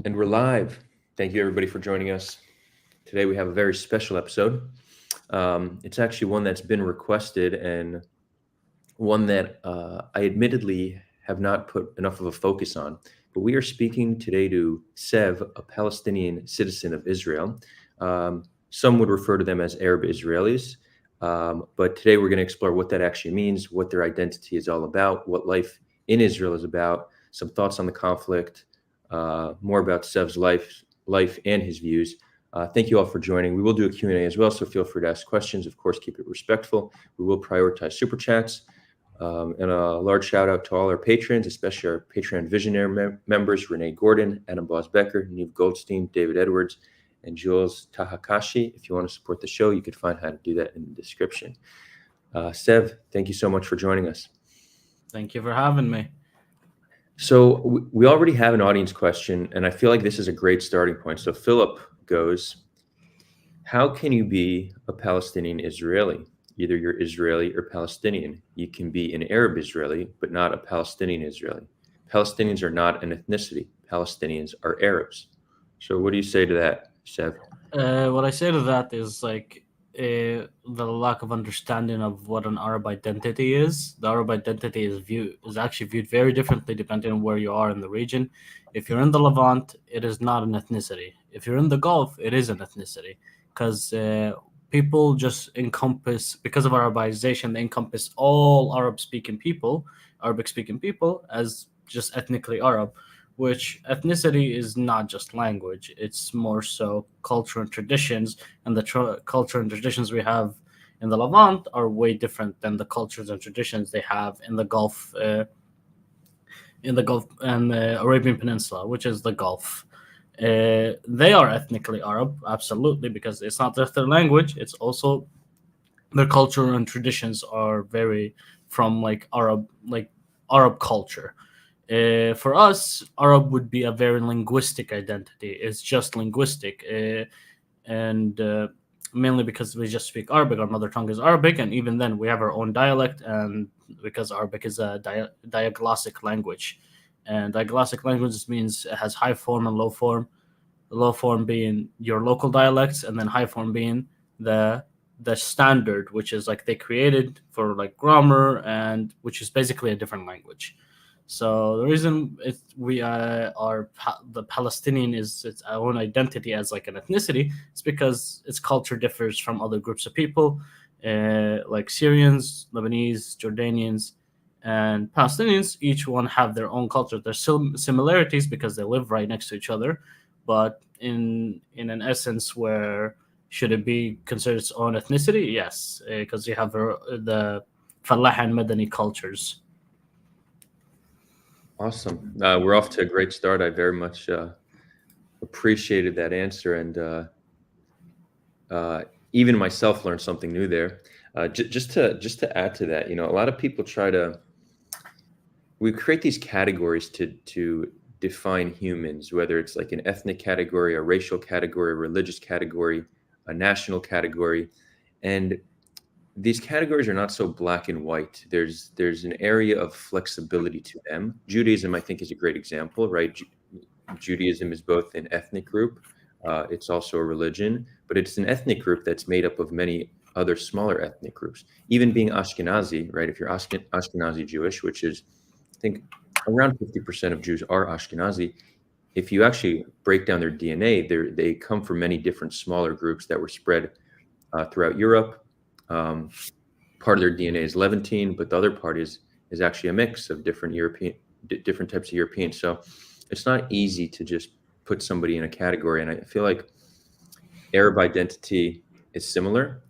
And we're live. Thank you, everybody, for joining us. Today, we have a very special episode. It's actually one that's been requested and one that I admittedly have not put enough of a focus on. But we are speaking today to Sev, a Palestinian citizen of Israel. Some would refer to them as Arab Israelis. But today, we're going to explore what that actually means, what their identity is all about, what life in Israel is about, some thoughts on the conflict, more about Sev's life and his views. Thank you all for joining. We will do a Q&A as well, so feel free to ask questions. Of course, keep it respectful. We will prioritize super chats. And a large shout out to all our patrons, especially our Patreon Visionary members, Renee Gordon, Adam Boss-Becker, Neve Goldstein, David Edwards, and Jules Tahakashi. If you want to support the show, you could find how to do that in the description. Sev, thank you so much for joining us. Thank you for having me. So we already have an audience question, and I feel like this is a great starting point. So Philip goes, how can you be a Palestinian Israeli? Either you're Israeli or Palestinian. You can be an Arab Israeli, but not a Palestinian Israeli. Palestinians are not an ethnicity. Palestinians are Arabs. So what do you say to that, Sev? What I say to that is the lack of understanding of what an Arab identity is. The Arab identity is actually viewed very differently depending on where you are in the region. If you're in the Levant, it is not an ethnicity. If you're in the Gulf, it is an ethnicity because people just encompass, because of Arabization, they encompass all Arabic speaking people as just ethnically Arab, which ethnicity is not just language, it's more so culture and traditions, and the culture and traditions we have in the Levant are way different than the cultures and traditions they have in the Gulf and the Arabian Peninsula, which is the Gulf. They are ethnically Arab, absolutely, because it's not just their language; it's also their culture and traditions are very from Arab culture. For us, Arab would be a very linguistic identity. It's just linguistic, and mainly because we just speak Arabic. Our mother tongue is Arabic, and even then, we have our own dialect. And because Arabic is a diaglossic language, and diaglossic language means it has high form and low form. Low form being your local dialects, and then high form being the standard, which is like they created for like grammar, and which is basically a different language. So the reason the Palestinian is its own identity as like an ethnicity is because its culture differs from other groups of people, like Syrians, Lebanese, Jordanians, and Palestinians. Each one have their own culture. There's still similarities because they live right next to each other, but in an essence, where should it be considered its own ethnicity? Yes, because you have the Falah and Madani cultures. Awesome. We're off to a great start. I very much appreciated that answer, and even myself learned something new there. Just to add to that, a lot of people we create these categories to define humans, whether it's like an ethnic category, a racial category, a religious category, a national category, and these categories are not so black and white. There's an area of flexibility to them. Judaism, I think, is a great example, right? Judaism is both an ethnic group, it's also a religion, but it's an ethnic group that's made up of many other smaller ethnic groups. Even being Ashkenazi, right? If you're Ashkenazi Jewish, which is, I think, around 50% of Jews are Ashkenazi. If you actually break down their DNA, they come from many different smaller groups that were spread throughout Europe. Part of their DNA is Levantine, but the other part is actually a mix of different types of Europeans. So it's not easy to just put somebody in a category. And I feel like Arab identity is similar.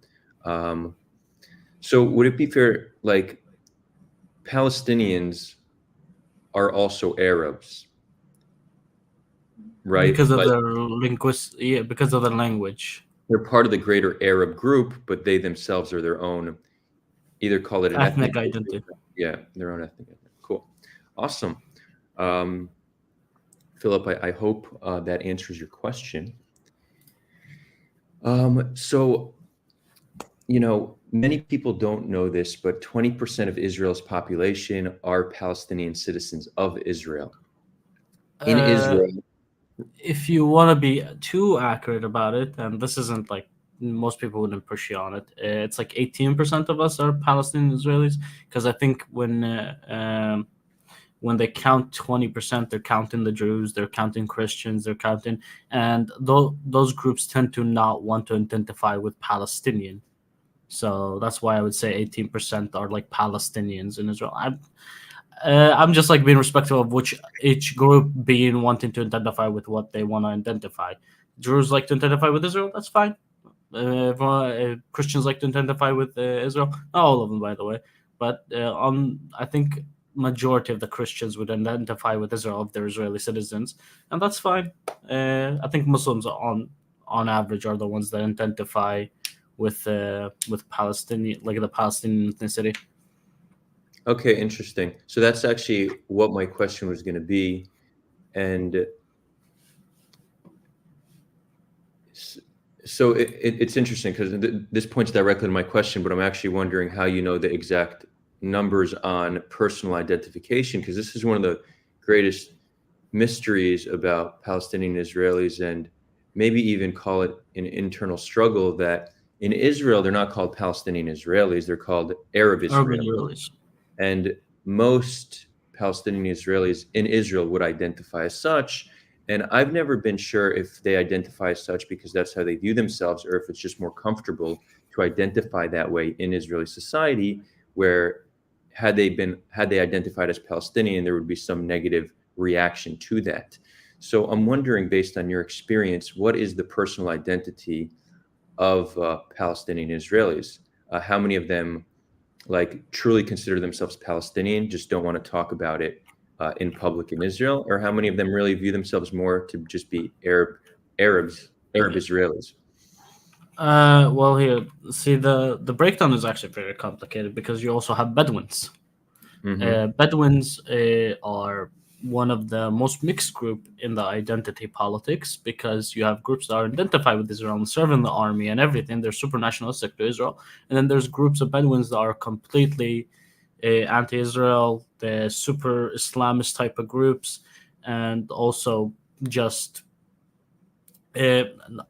So would it be fair, like, Palestinians are also Arabs, right? Because of Like, their yeah, because of their language, they're part of the greater Arab group, but they themselves are their own, either call it an ethnic ethnic group, identity. yeah, their own ethnic. Cool. Awesome. Um, Philip, I hope that answers your question. So, many people don't know this, but 20% of Israel's population are Palestinian citizens of Israel. In Uh, Israel, if you want to be too accurate about it, and this isn't like most people wouldn't push you on it, it's like 18% of us are Palestinian Israelis. Because I think when they count 20%, they're counting the Jews, they're counting Christians, they're counting, and those groups tend to not want to identify with Palestinian. So that's why I would say 18% are like Palestinians in Israel. I'm just like being respectful of which each group being wanting to identify with what they want to identify. Jews like to identify with Israel, that's fine. Christians like to identify with Israel, not all of them, by the way, but I think majority of the Christians would identify with Israel if they're Israeli citizens, and that's fine. I think Muslims on average are the ones that identify with Palestinian, like the Palestinian ethnicity. Okay, interesting. So that's actually what my question was going to be. And so it's interesting because this points directly to my question, but I'm actually wondering how you know the exact numbers on personal identification, because this is one of the greatest mysteries about Palestinian Israelis, and maybe even call it an internal struggle, that in Israel, they're not called Palestinian Israelis, they're called Arab Urban Israelis. Israelis. And most Palestinian Israelis in Israel would identify as such. And I've never been sure if they identify as such because that's how they view themselves, or if it's just more comfortable to identify that way in Israeli society, where had they identified as Palestinian, there would be some negative reaction to that. So I'm wondering, based on your experience, what is the personal identity of Palestinian Israelis? How many of them like truly consider themselves Palestinian, just don't want to talk about it in public in Israel, or how many of them really view themselves more to just be Arab Israelis? Well, here, see, the breakdown is actually very complicated because you also have Bedouins. Hmm. Bedouins are one of the most mixed group in the identity politics because you have groups that are identified with Israel and serve in the army and everything. They're super nationalistic to Israel, and then there's groups of Bedouins that are completely anti-Israel, the super Islamist type of groups, and also just uh,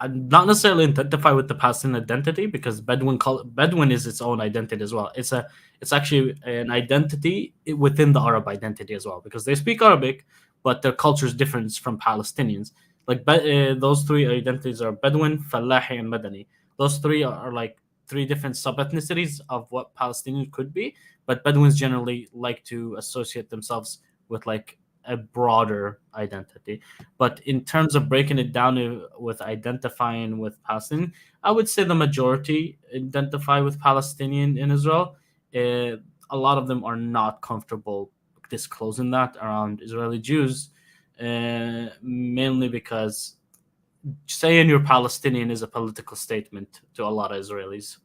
not necessarily identify with the Palestinian identity because Bedouin is its own identity as well. It's actually an identity within the Arab identity as well because they speak Arabic, but their culture is different from Palestinians. Like those three identities are Bedouin, Fallahi, and Madani. Those three are like three different sub ethnicities of what Palestinians could be, but Bedouins generally like to associate themselves with like a broader identity. But in terms of breaking it down with identifying with Palestinian, I would say the majority identify with Palestinian in Israel. Uh, a lot of them are not comfortable disclosing that around Israeli Jews, mainly because saying you're Palestinian is a political statement to a lot of Israelis.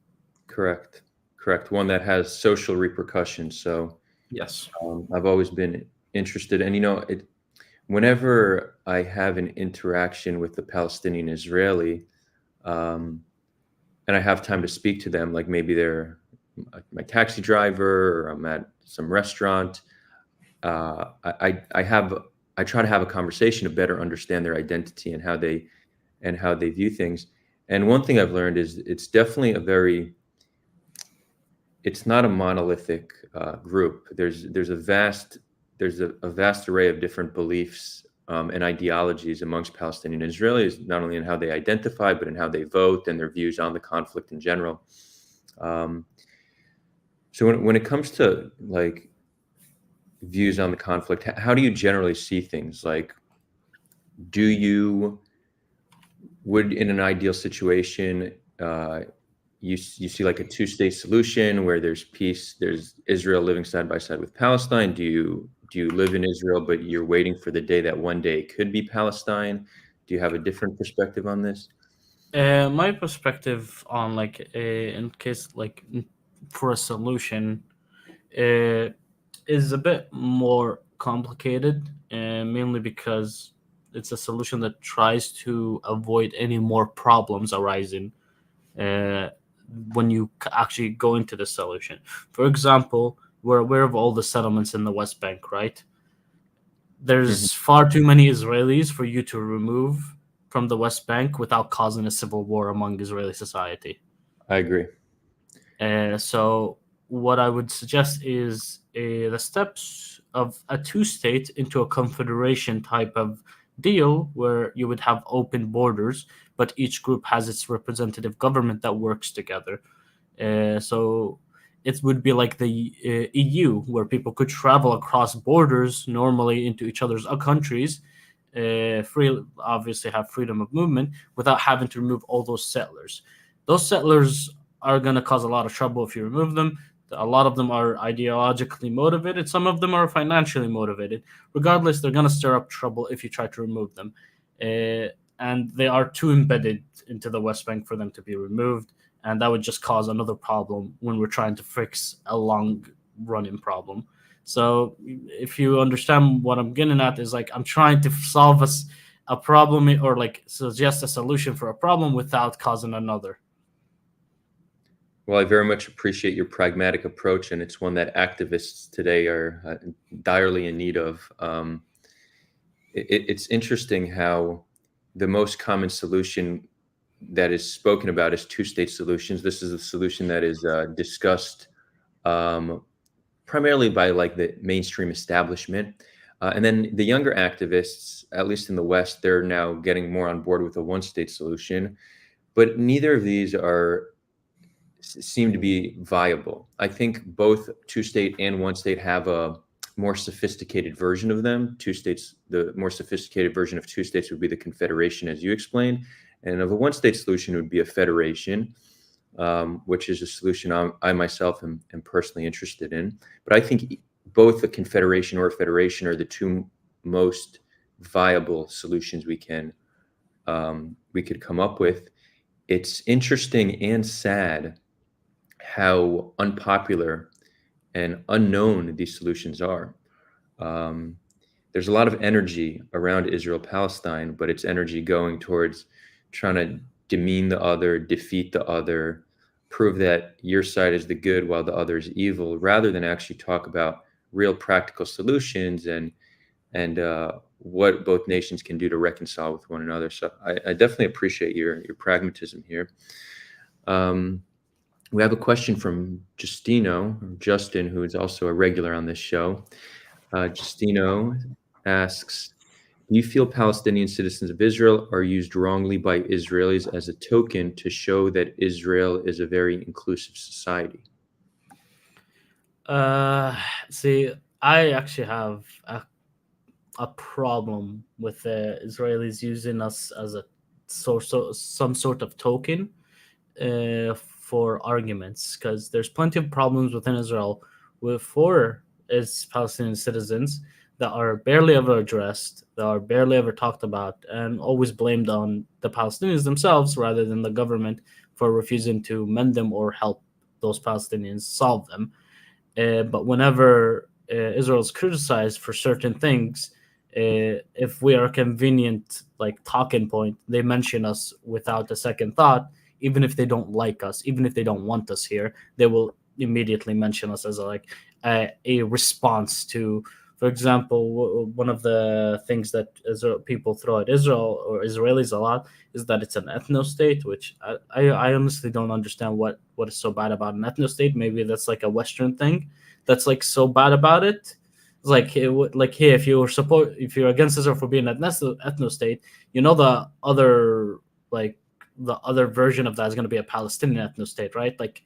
Correct, correct. One that has social repercussions. So Yes. I've always been interested, and whenever I have an interaction with the Palestinian Israeli, um, and I have time to speak to them, like maybe they're my taxi driver or I'm at some restaurant, I try to have a conversation to better understand their identity and how they view things. And one thing I've learned is it's not a monolithic group. There's a vast array of different beliefs and ideologies amongst Palestinian Israelis, not only in how they identify, but in how they vote and their views on the conflict in general. Um, so when it comes to like views on the conflict, how do you generally see things? Like, do you would in an ideal situation, you see like a two-state solution where there's peace, there's Israel living side by side with Palestine? Do you live in Israel, but you're waiting for the day that one day it could be Palestine? Do you have a different perspective on this? My perspective on like in case like for a solution uh, is a bit more complicated, mainly because it's a solution that tries to avoid any more problems arising uh, when you actually go into the solution. For example, we're aware of all the settlements in the West Bank, right? Mhm. There's far too many Israelis for you to remove from the West Bank without causing a civil war among Israeli society. I agree. So what I would suggest is the steps of a two-state into a confederation type of deal where you would have open borders, but each group has its representative government that works together. So it would be like the EU, where people could travel across borders normally into each other's countries, free obviously have freedom of movement without having to remove all those settlers. Those settlers are going to cause a lot of trouble if you remove them. A lot of them are ideologically motivated. Some of them are financially motivated. Regardless, they're going to stir up trouble if you try to remove them. And they are too embedded into the West Bank for them to be removed. And that would just cause another problem when we're trying to fix a long running problem. So if you understand what I'm getting at, is like I'm trying to solve a problem or like suggest a solution for a problem without causing another. Well, I very much appreciate your pragmatic approach, and it's one that activists today are direly in need of. It's interesting how the most common solution that is spoken about is two-state solutions. This is a solution that is discussed um, primarily by like the mainstream establishment. And then the younger activists, at least in the West, they're now getting more on board with a one-state solution. But neither of these seem to be viable. I think both two-state and one-state have a more sophisticated version of them. Two states, the more sophisticated version of two states would be the confederation, as you explained, and of a one-state solution would be a federation, which is a solution I myself am personally interested in. But I think both the confederation or federation are the two most viable solutions we could come up with. It's interesting and sad how unpopular and unknown these solutions are. Um, there's a lot of energy around Israel-Palestine, but it's energy going towards trying to demean the other, defeat the other, prove that your side is the good while the other is evil, rather than actually talk about real practical solutions and what both nations can do to reconcile with one another. So I definitely appreciate your pragmatism here. We have a question from Justin, who is also a regular on this show. Justino asks, do you feel Palestinian citizens of Israel are used wrongly by Israelis as a token to show that Israel is a very inclusive society? See, I actually have a problem with the Israelis using us as a some sort of token for arguments, because there's plenty of problems within Israel for its Palestinian citizens that are barely ever addressed, that are barely ever talked about, and always blamed on the Palestinians themselves rather than the government for refusing to mend them or help those Palestinians solve them. But whenever Israel is criticized for certain things, if we are a convenient like talking point, they mention us without a second thought. Even if they don't like us, even if they don't want us here, they will immediately mention us as a response to, for example, one of the things that people throw at Israel or Israelis a lot is that it's an ethno state, which I honestly don't understand what is so bad about an ethno state. Maybe that's like a Western thing that's like so bad about it. It's like hey, if you're against Israel for being an ethno state, you know the other like the other version of that is going to be a Palestinian ethno state, right? Like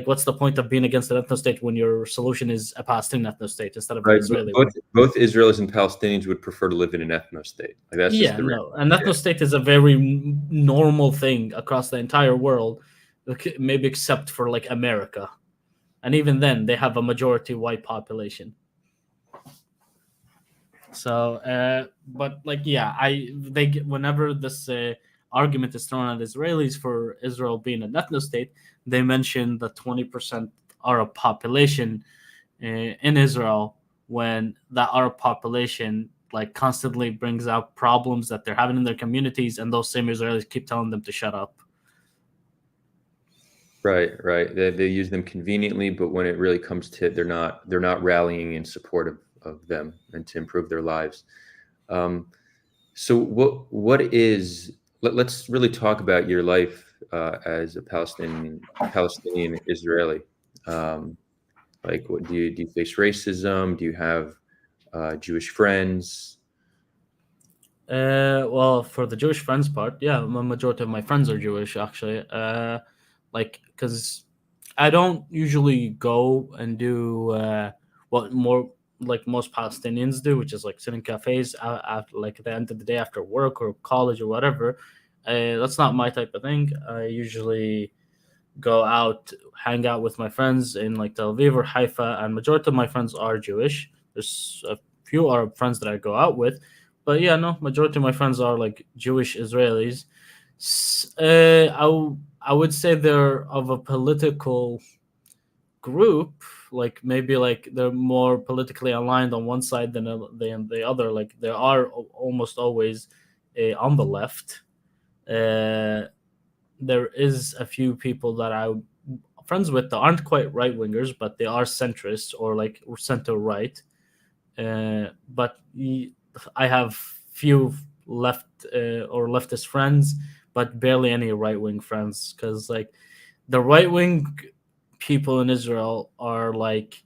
what's the point of being against an ethno state when your solution is a Palestinian ethno state instead of an Right. Israeli Both, one? both Israelis and Palestinians would prefer to live in an ethno state. Like that's just Yeah, the no, reality. an ethno state is a very normal thing across the entire world, maybe except for like America, and even then they have a majority white population. So, but like, yeah, whenever this argument is thrown at Israelis for Israel being an ethno state, they mention the 20% Arab population in Israel, when that Arab population like constantly brings out problems that they're having in their communities, and those same Israelis keep telling them to shut up. Right. They use them conveniently, but when it really comes to it, they're not rallying in support of them and to improve their lives. Um, so what is let's really talk about your life as a Palestinian Israeli. Um, like, what do you face racism? Do you have Jewish friends? Well, for the Jewish friends part, yeah, the majority of my friends are Jewish actually. Like, because I don't usually go and do what more like most Palestinians do, which is like sit in cafes after like at the end of the day after work or college or whatever. That's not my type of thing. I usually go out, hang out with my friends in like Tel Aviv or Haifa, and majority of my friends are Jewish. There's a few Arab friends that I go out with, but yeah, no, majority of my friends are like Jewish Israelis. I would say they're of a political group, like maybe like they're more politically aligned on one side than the other. Like there are almost always on the left. Uh, there is a few people that I'm friends with that aren't quite right wingers, but they are centrist or like center right. But I have few left or leftist friends, but barely any right wing friends because like the right wing people in Israel are like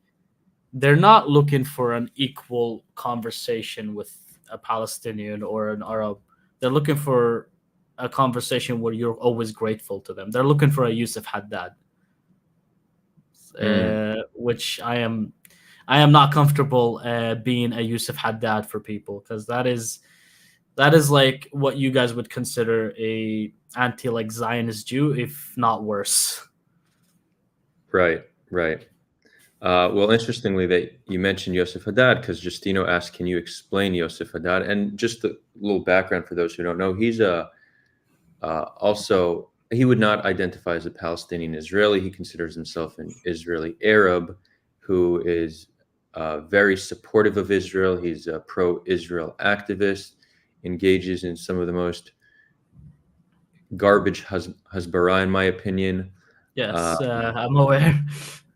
they're not looking for an equal conversation with a Palestinian or an Arab. They're looking for a conversation where you're always grateful to them. They're looking for a Yusuf Haddad, Mm, which I am not comfortable being a Yusuf Haddad for people because that is like what you guys would consider a anti like Zionist Jew, if not worse. right, right. Well, interestingly, that you mentioned Yosef Haddad because Justino asked, "Can you explain Yosef Haddad?" And just a little background for those who don't know, he's a also, he would not identify as a Palestinian Israeli. He considers himself an Israeli Arab who is very supportive of Israel. He's a pro-Israel activist, engages in some of the most garbage hasbara, in my opinion. Uh, Yes, I'm aware.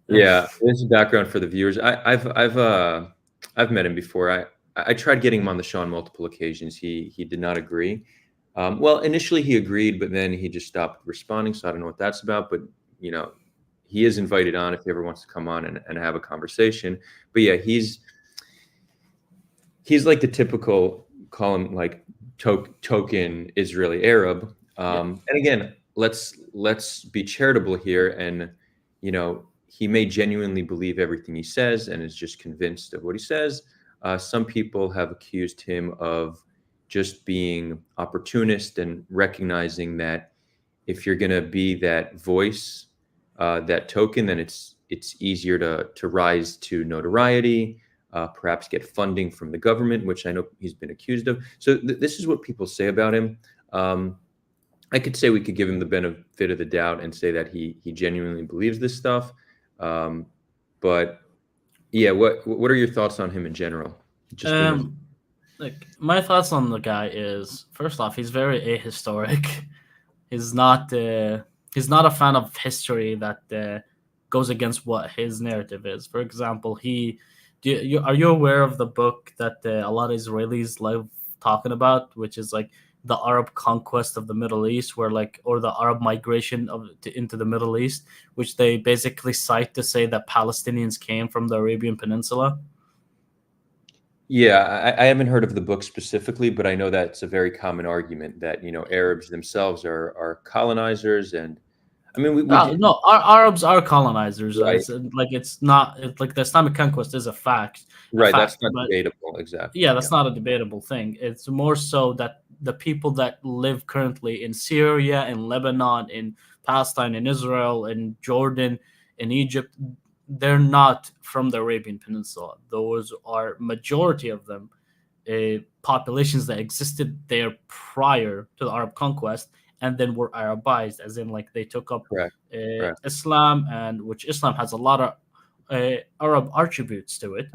yeah, this is background for the viewers. I've met him before. I tried getting him on the show on multiple occasions. He did not agree. Well, initially he agreed, but then he just stopped responding. So I don't know what that's about. But you know, he is invited on if he ever wants to come on and have a conversation. But yeah, he's like the typical call him like token Israeli Arab. Yeah. And again, let's be charitable here, and he may genuinely believe everything he says and is just convinced of what he says. Some people have accused him of just being opportunist and recognizing that if you're going to be that voice, that token, then it's easier to rise to notoriety, perhaps get funding from the government, which I know he's been accused of. So this is what people say about him. I could say we could give him the benefit of the doubt and say that he genuinely believes this stuff. But yeah, what are your thoughts on him in general? Just in his Um, like my thoughts on the guy is first off, he's very ahistoric. He's not he's not a fan of history that goes against what his narrative is. For example, are you aware of the book that a lot of Israelis love talking about, which is like the Arab conquest of the Middle East, where like or the Arab migration into the Middle East, which they basically cite to say that Palestinians came from the Arabian Peninsula. Yeah, I haven't heard of the book specifically, but I know that it's a very common argument that Arabs themselves are colonizers, and I mean we No, did, no, Arabs are colonizers. right, It's not like the Islamic conquest is a right. That's fact. not But debatable, exactly. yeah, Yeah, that's not a debatable thing. It's more so that the people that live currently in Syria, in Lebanon, in Palestine, in Israel, in Jordan, in Egypt, they're not from the Arabian Peninsula. Those are majority of them populations that existed there prior to the Arab conquest and then were Arabized, as in like they took up correct, correct. Islam, and which Islam has a lot of Arab attributes to it,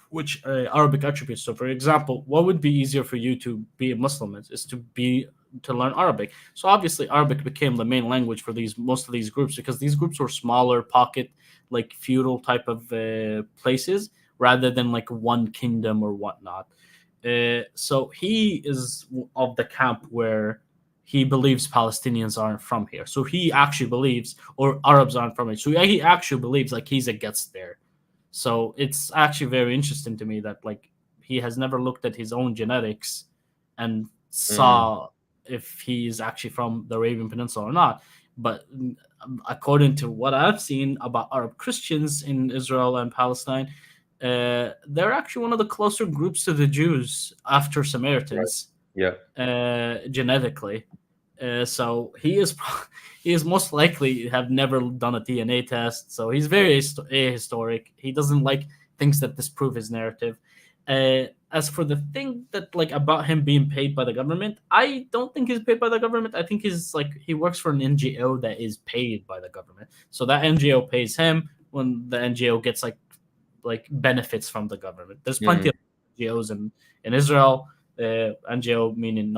which Arabic attributes. So, for example, what would be easier for you to be a Muslim is to learn Arabic. So obviously, Arabic became the main language for these most of these groups because these groups were smaller, pocket, like feudal type of places rather than like one kingdom or whatnot. So he is of the camp where he believes Palestinians aren't from here. So he actually believes, or Arabs aren't from here. So he actually believes like he's against there. So it's actually very interesting to me that like he has never looked at his own genetics and Mm, saw if he's actually from the Arabian Peninsula or not. But according to what I've seen about Arab Christians in Israel and Palestine, they're actually one of the closer groups to the Jews after right. Samaritans, Yeah. genetically. So he is most likely have never done a DNA test. So he's very ahistoric. He doesn't like things that disprove his narrative. As for the thing that like about him being paid by the government, I don't think he's paid by the government. I think he's like he works for an NGO that is paid by the government. So that NGO pays him when the NGO gets like benefits from the government. There's plenty Mm, of NGOs in Israel. NGO meaning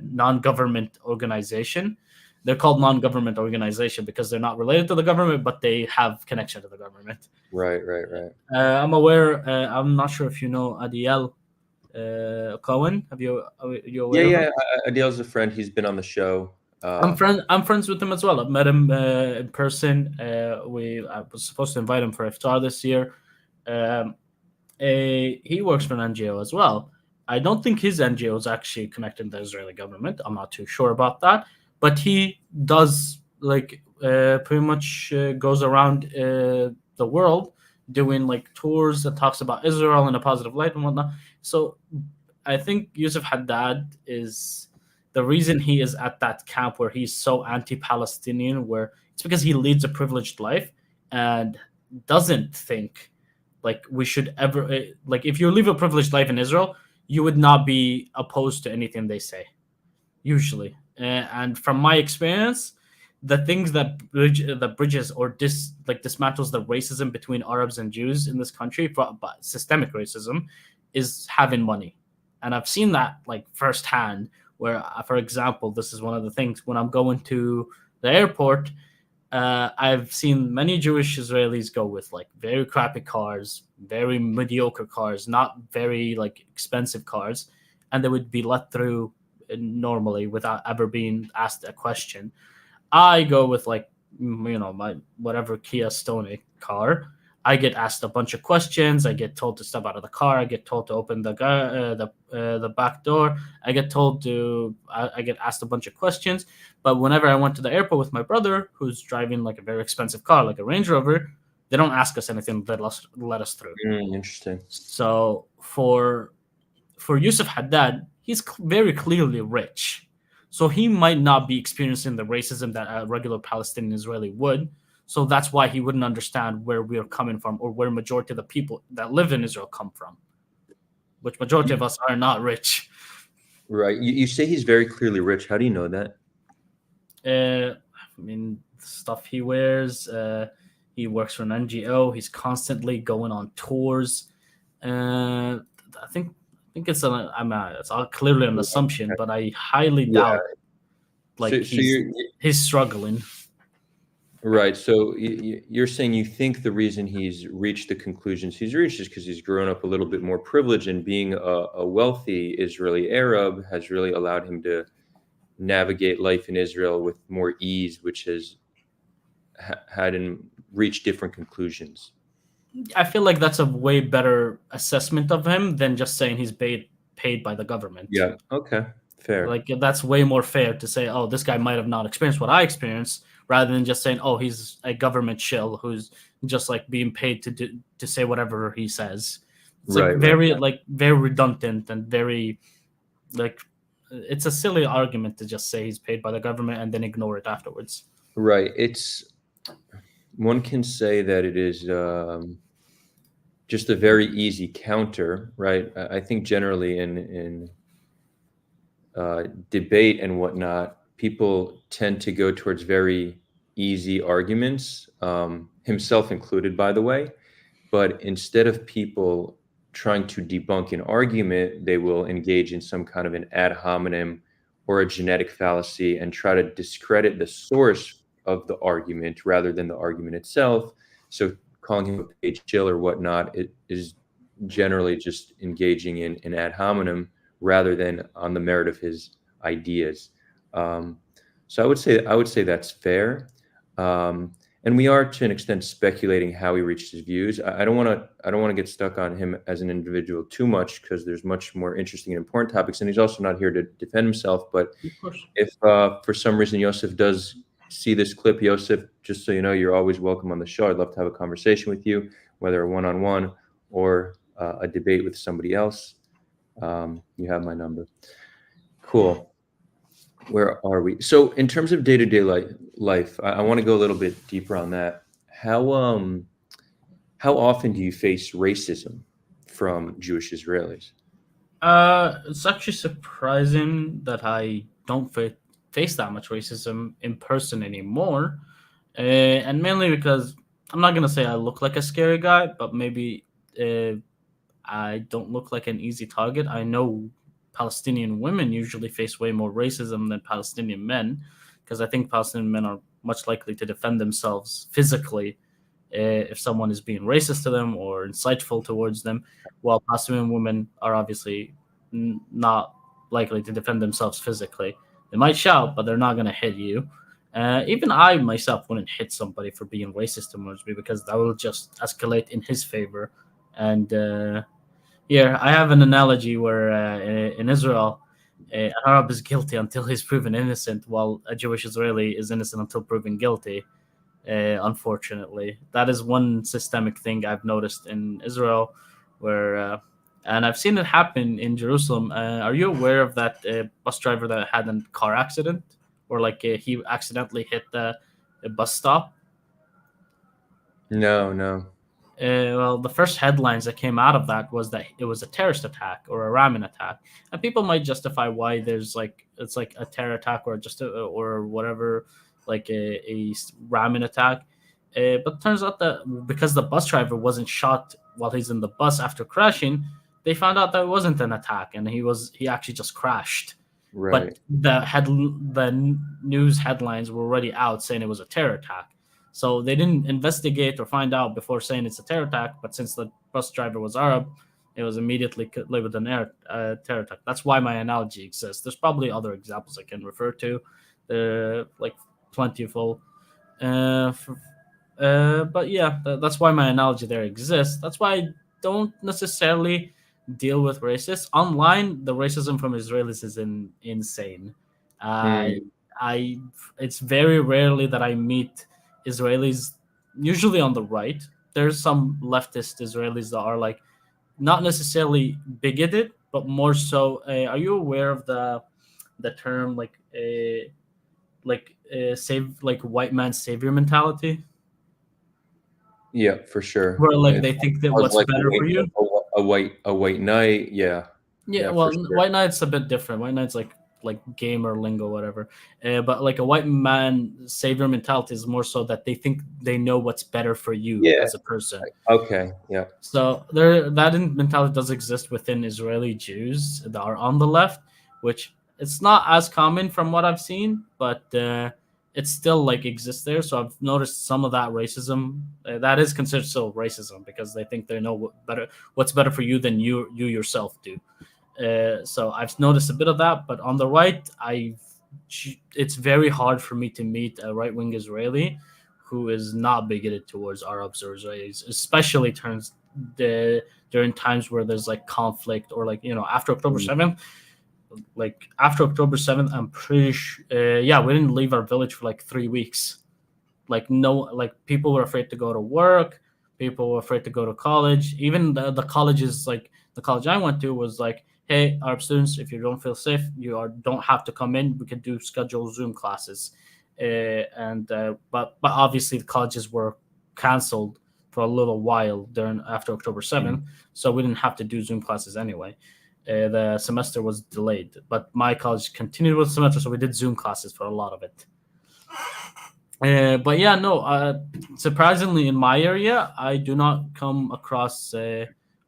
non-government organization. They're called non-government organization because they're not related to the government, but they have connection to the government. right. Right. Right. I'm aware. I'm not sure if you know Adiel Cohen. Are you Yeah. aware of him? Yeah. Adil's a friend. He's been on the show. I'm friends with him as well. I've met him in person. I was supposed to invite him for iftar this year. Um, he works for an NGO as well. I don't think his NGO is actually connected to the Israeli government. I'm not too sure about that, but he does like pretty much goes around the world doing like tours that talks about Israel in a positive light and whatnot. So I think Yusuf Haddad is the reason he is at that camp where he's so anti-Palestinian, where it's because he leads a privileged life and doesn't think like we should ever like if you live a privileged life in Israel, you would not be opposed to anything they say usually. And from my experience, the things that bridges or dismantles the racism between Arabs and Jews in this country, but systemic racism, is having money. And I've seen that like firsthand. Where, for example, this is one of the things when I'm going to the airport, I've seen many Jewish Israelis go with like very crappy cars, very mediocre cars, not very like expensive cars, and they would be let through normally without ever being asked a question. I go with like my whatever Kia Stonic car. I get asked a bunch of questions. I get told to step out of the car. I get told to open the back door. I get asked a bunch of questions. But whenever I went to the airport with my brother, who's driving like a very expensive car, like a Range Rover, they don't ask us anything. They let us through. Interesting. So for Yusuf Haddad, he's very clearly rich. So he might not be experiencing the racism that a regular Palestinian Israeli would. So that's why he wouldn't understand where we're coming from or where majority of the people that live in Israel come from, which majority of us are not rich. Right. You say he's very clearly rich. How do you know that? I mean, stuff he wears. He works for an NGO. He's constantly going on tours. I think it's all clearly an assumption, but I highly Yeah. doubt like So you're he's struggling. right. So you're saying you think the reason he's reached the conclusions he's reached is because he's grown up a little bit more privileged, and being a wealthy Israeli Arab has really allowed him to navigate life in Israel with more ease, which has had him reach different conclusions. I feel like that's a way better assessment of him than just saying he's paid by the government. Yeah. Okay. Fair. Like that's way more fair to say, oh, this guy might have not experienced what I experienced, rather than just saying, oh, he's a government shill who's just like being paid to say whatever he says. It's like Right. Right. very redundant and very like it's a silly argument to just say he's paid by the government and then ignore it afterwards. Right. One can say that it is just a very easy counter, right? I think generally in debate and whatnot, people tend to go towards very easy arguments, himself included, by the way. But instead of people trying to debunk an argument, they will engage in some kind of an ad hominem or a genetic fallacy and try to discredit the source of the argument rather than the argument itself. So calling him a page shill or whatnot, it is generally just engaging in ad hominem rather than on the merit of his ideas. So I would say that's fair. And we are to an extent speculating how he reached his views. I don't want to get stuck on him as an individual too much, because there's much more interesting and important topics, and he's also not here to defend himself. But Of course. if for some reason Yosef does see this clip, Yosef, just so you know, you're always welcome on the show. I'd love to have a conversation with you, whether a one-on-one or a debate with somebody else. You have my number. Cool. Where are we? So in terms of day-to-day life, I want to go a little bit deeper on that. How often do you face racism from Jewish Israelis? It's actually surprising that I don't face that much racism in person anymore, and mainly because I'm not gonna say I look like a scary guy, but maybe I don't look like an easy target. I know Palestinian women usually face way more racism than Palestinian men, because I think Palestinian men are much likely to defend themselves physically if someone is being racist to them or insightful towards them, while Palestinian women are obviously not likely to defend themselves physically. They might shout, but they're not going to hit you. Even I myself wouldn't hit somebody for being racist towards me, because that will just escalate in his favor. And yeah, I have an analogy where in Israel, an Arab is guilty until he's proven innocent, while a Jewish Israeli is innocent until proven guilty. Unfortunately, that is one systemic thing I've noticed in Israel, where and I've seen it happen in Jerusalem. Are you aware of that bus driver that had a car accident, or like he accidentally hit a bus stop? No, no. Well, the first headlines that came out of that was that it was a terrorist attack or a ramming attack, and people might justify why there's like it's like a terror attack or just or whatever, like a ramming attack. But it turns out that because the bus driver wasn't shot while he's in the bus after crashing, they found out that it wasn't an attack, and he actually just crashed. Right. But the news headlines were already out saying it was a terror attack. So they didn't investigate or find out before saying it's a terror attack. But since the bus driver was Arab, it was immediately labeled an terror attack. That's why my analogy exists. There's probably other examples I can refer to, like plentiful. But yeah, that's why my analogy there exists. That's why I don't necessarily deal with racists online. The racism from Israelis is insane. Uh, Hmm. I It's very rarely that I meet Israelis, usually on the right. There's some leftist Israelis that are like not necessarily bigoted, but more so. Are you aware of the term save like white man savior mentality, Yeah, for sure. where like It they think that was what's like better for you? a white knight. Yeah, Yeah, yeah, for well, sure. white knight's a bit different. White knight's like gamer lingo, whatever. But like a white man savior mentality is more so that they think they know what's better for you Yeah. as a person. Okay. Yeah. So mentality does exist within Israeli Jews that are on the left, which it's not as common from what I've seen, but it still like exists there. So I've noticed some of that racism. That is considered still racism, because they think they know what's better for you than you yourself do. So I've noticed a bit of that, but on the right, it's very hard for me to meet a right wing Israeli who is not bigoted towards Arabs or Israelis, especially during times where there's like conflict, or like after October Mm. 7th. Like after October 7th, I'm pretty sure. Yeah, we didn't leave our village for like 3 weeks. Like no, like people were afraid to go to work. People were afraid to go to college. Even the colleges, like the college I went to, was like, hey, Arab students, if you don't feel safe, don't have to come in. We can do scheduled Zoom classes. But obviously the colleges were canceled for a little while during after October 7th, so we didn't have to do Zoom classes anyway. The semester was delayed, but my college continued with the semester, so we did Zoom classes for a lot of it. But yeah, no. Surprisingly, in my area, I do not come across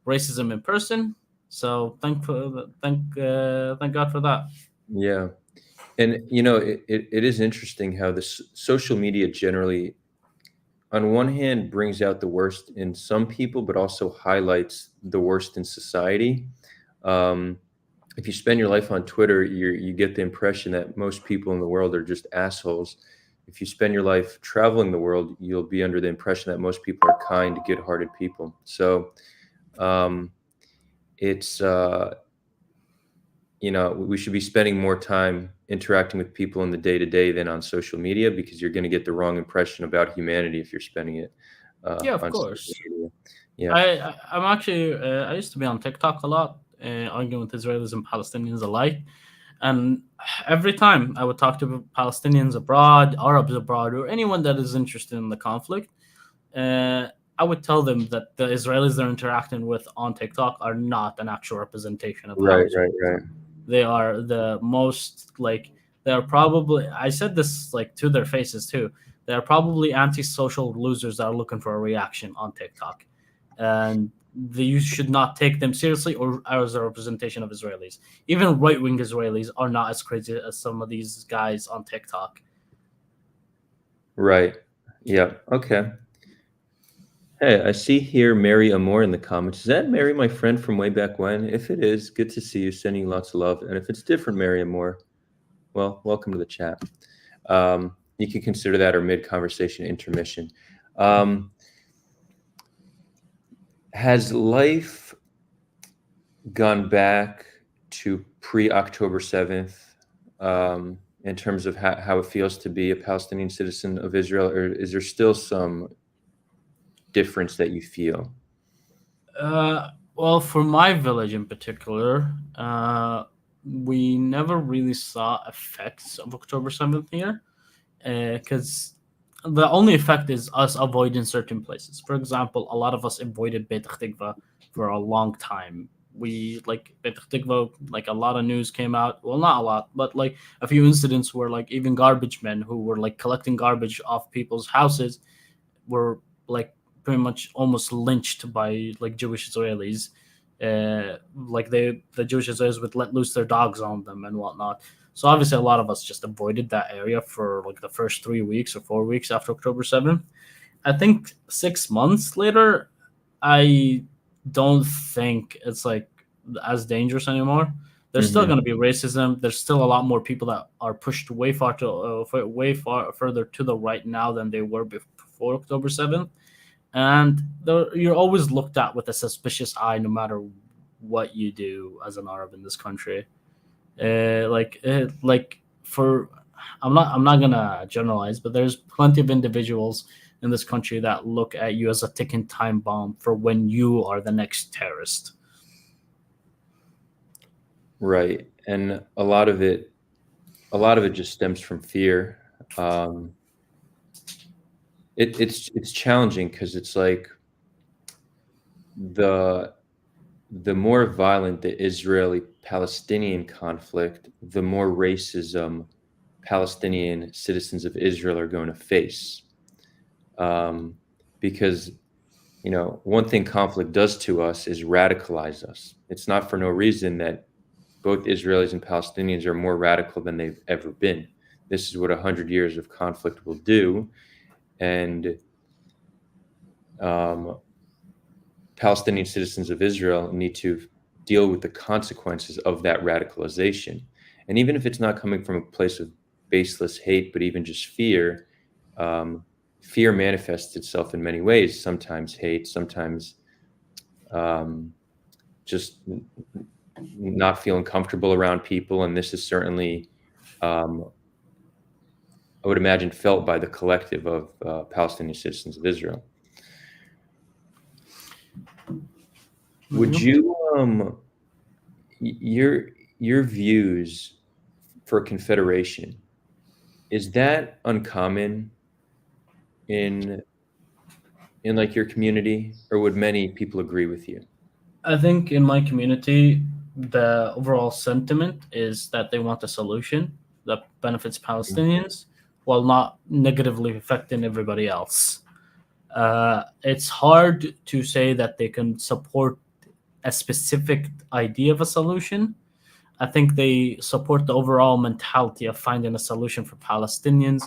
racism in person. So thank God for that. Yeah. And it is interesting how this social media generally on one hand brings out the worst in some people, but also highlights the worst in society. If you spend your life on Twitter, you get the impression that most people in the world are just assholes. If you spend your life traveling the world, you'll be under the impression that most people are kind, good-hearted people. So it's we should be spending more time interacting with people in the day-to-day than on social media, because you're going to get the wrong impression about humanity if you're spending it Yeah, of on social course. media. Yeah. I'm actually I used to be on TikTok a lot, arguing with Israelis and Palestinians alike. And every time I would talk to Palestinians abroad, Arabs abroad, or anyone that is interested in the conflict, I would tell them that the Israelis they're interacting with on TikTok are not an actual representation of how Right, Israel. right. They are the most they are probably, I said this to their faces too. They are probably antisocial losers that are looking for a reaction on TikTok, and you should not take them seriously or as a representation of Israelis. Even right wing Israelis are not as crazy as some of these guys on TikTok. Right. Yeah. Okay. Hey, I see here Mary Amore in the comments. Is that Mary, my friend from way back when? If it is, good to see you. Sending lots of love. And if it's different, Mary Amore, well, welcome to the chat. You can consider that our mid-conversation intermission. Has life gone back to pre-October 7th in terms of how it feels to be a Palestinian citizen of Israel, or is there still some difference that you feel? Well, for my village in particular, we never really saw effects of October 7th here, because the only effect is us avoiding certain places. For example, a lot of us avoided Beit Tikva for a long time. We Beit Tikva, a lot of news came out. Well, not a lot, but a few incidents where even garbage men who were collecting garbage off people's houses were pretty much almost lynched by Jewish Israelis. The Jewish Israelis would let loose their dogs on them and whatnot. So obviously, a lot of us just avoided that area for the first 3 weeks or 4 weeks after October 7th. I think 6 months later, I don't think it's as dangerous anymore. There's still going to be racism. There's still a lot more people that are pushed way far further to the right now than they were before October 7th. And you're always looked at with a suspicious eye, no matter what you do as an Arab in this country. I'm not gonna generalize, but there's plenty of individuals in this country that look at you as a ticking time bomb for when you are the next terrorist. Right, and a lot of it just stems from fear. It's challenging because it's the more violent the Israeli-Palestinian conflict, the more racism Palestinian citizens of Israel are going to face. Because, one thing conflict does to us is radicalize us. It's not for no reason that both Israelis and Palestinians are more radical than they've ever been. This is what 100 years of conflict will do. And Palestinian citizens of Israel need to deal with the consequences of that radicalization. And even if it's not coming from a place of baseless hate, but even just fear, fear manifests itself in many ways. Sometimes hate, sometimes just not feeling comfortable around people. And this is certainly, I would imagine, felt by the collective of Palestinian citizens of Israel. Would you, your views for confederation, is that uncommon in your community, or would many people agree with you? I think in my community, the overall sentiment is that they want a solution that benefits Palestinians while not negatively affecting everybody else. It's hard to say that they can support a specific idea of a solution. I think they support the overall mentality of finding a solution for Palestinians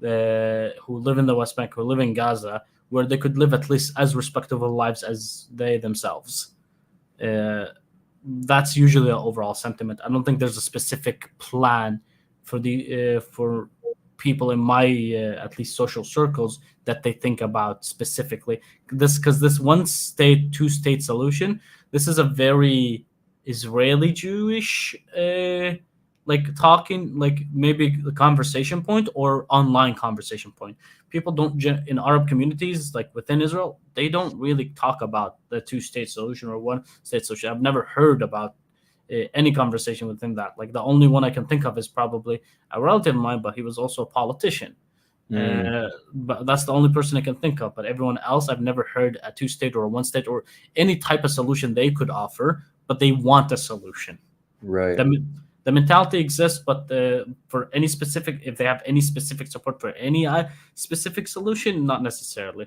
who live in the West Bank, who live in Gaza, where they could live at least as respectable lives as they themselves. That's usually the overall sentiment. I don't think there's a specific plan for people in my at least social circles that they think about specifically. This one state, two state solution. This is a very Israeli Jewish like talking, like maybe the conversation point or online conversation point. People don't in Arab communities like within Israel, they don't really talk about the two state solution or one state solution. I've never heard about any conversation within that. Like the only one I can think of is probably a relative of mine, but he was also a politician. But that's the only person I can think of. But everyone else, I've never heard a two state or a one state or any type of solution they could offer. But they want a solution. Right. The mentality exists, but for any specific, if they have any specific support for any specific solution, not necessarily.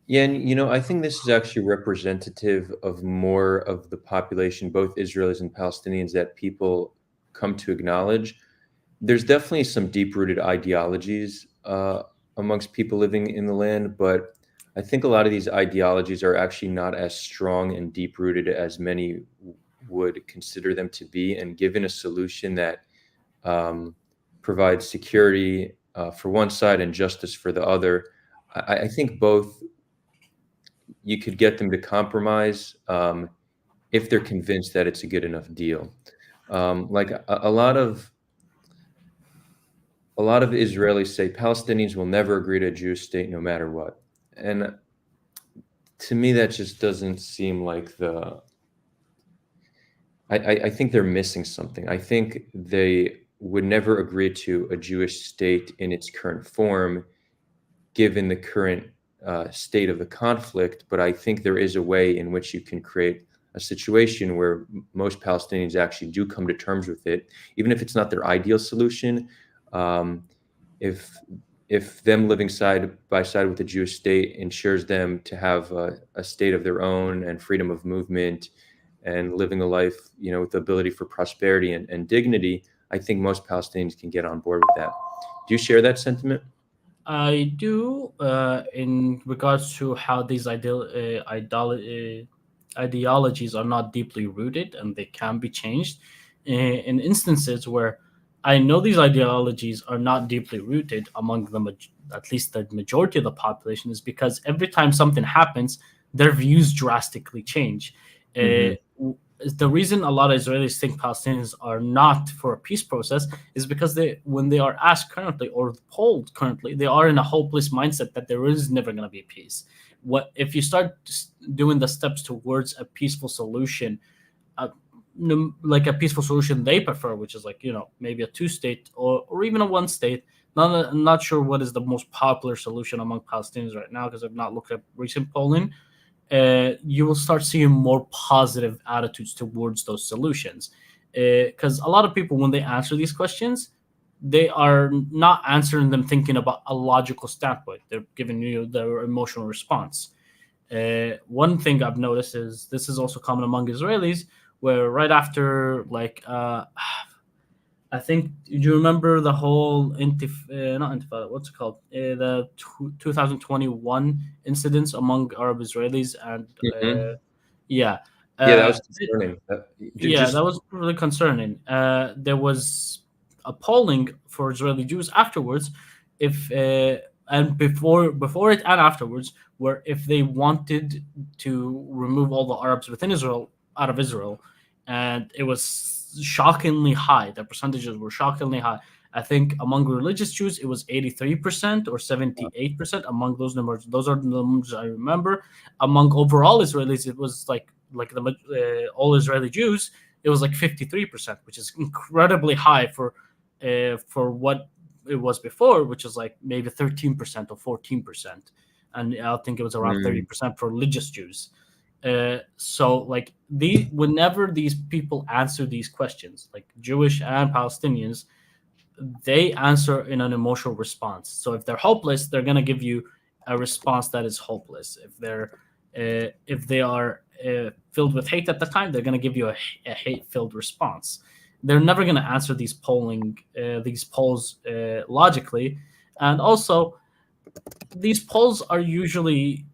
Yeah, and I think this is actually representative of more of the population, both Israelis and Palestinians, that people come to acknowledge. There's definitely some deep-rooted ideologies amongst people living in the land, but I think a lot of these ideologies are actually not as strong and deep-rooted as many would consider them to be. And given a solution that provides security for one side and justice for the other, I think both you could get them to compromise if they're convinced that it's a good enough deal. Like a lot of Israelis say Palestinians will never agree to a Jewish state no matter what. And to me, that just doesn't seem like I think they're missing something. I think they would never agree to a Jewish state in its current form, given the current state of the conflict. But I think there is a way in which you can create a situation where most Palestinians actually do come to terms with it, even if it's not their ideal solution. If them living side by side with the Jewish state ensures them to have a state of their own and freedom of movement and living a life, with the ability for prosperity and dignity, I think most Palestinians can get on board with that. Do you share that sentiment? I do, in regards to how these ideologies are not deeply rooted and they can be changed. In instances where I know these ideologies are not deeply rooted among at least the majority of the population, is because every time something happens, their views drastically change. The reason a lot of Israelis think Palestinians are not for a peace process is because when they are asked currently or polled currently, they are in a hopeless mindset that there is never going to be peace. What if you start doing the steps towards a peaceful solution, like a peaceful solution they prefer, which is like maybe a two-state or even a one-state. I'm not sure what is the most popular solution among Palestinians right now because I've not looked at recent polling. You will start seeing more positive attitudes towards those solutions. Because a lot of people, when they answer these questions, they are not answering them thinking about a logical standpoint. They're giving you their emotional response. One thing I've noticed is this is also common among Israelis, where right after, I think, do you remember the whole not intifada, what's it called? The 2021 incidents among Arab Israelis, and yeah, that was concerning. That was really concerning. There was a polling for Israeli Jews afterwards, and before it and afterwards, where if they wanted to remove all the Arabs within Israel out of Israel, and it was shockingly high. The percentages were shockingly high. I think among religious Jews, it was 83% or 78% among those numbers. Those are the numbers I remember. Among overall Israelis, it was like all Israeli Jews, it was like 53%, which is incredibly high for what it was before, which is like maybe 13% or 14%. And I think it was around 30% for religious Jews. So like whenever these people answer these questions, like Jewish and Palestinians, they answer in an emotional response. So if they're hopeless, they're gonna give you a response that is hopeless. If they are filled with hate at the time, they're gonna give you a hate-filled response. they're never going to answer these polls logically, and also these polls are usually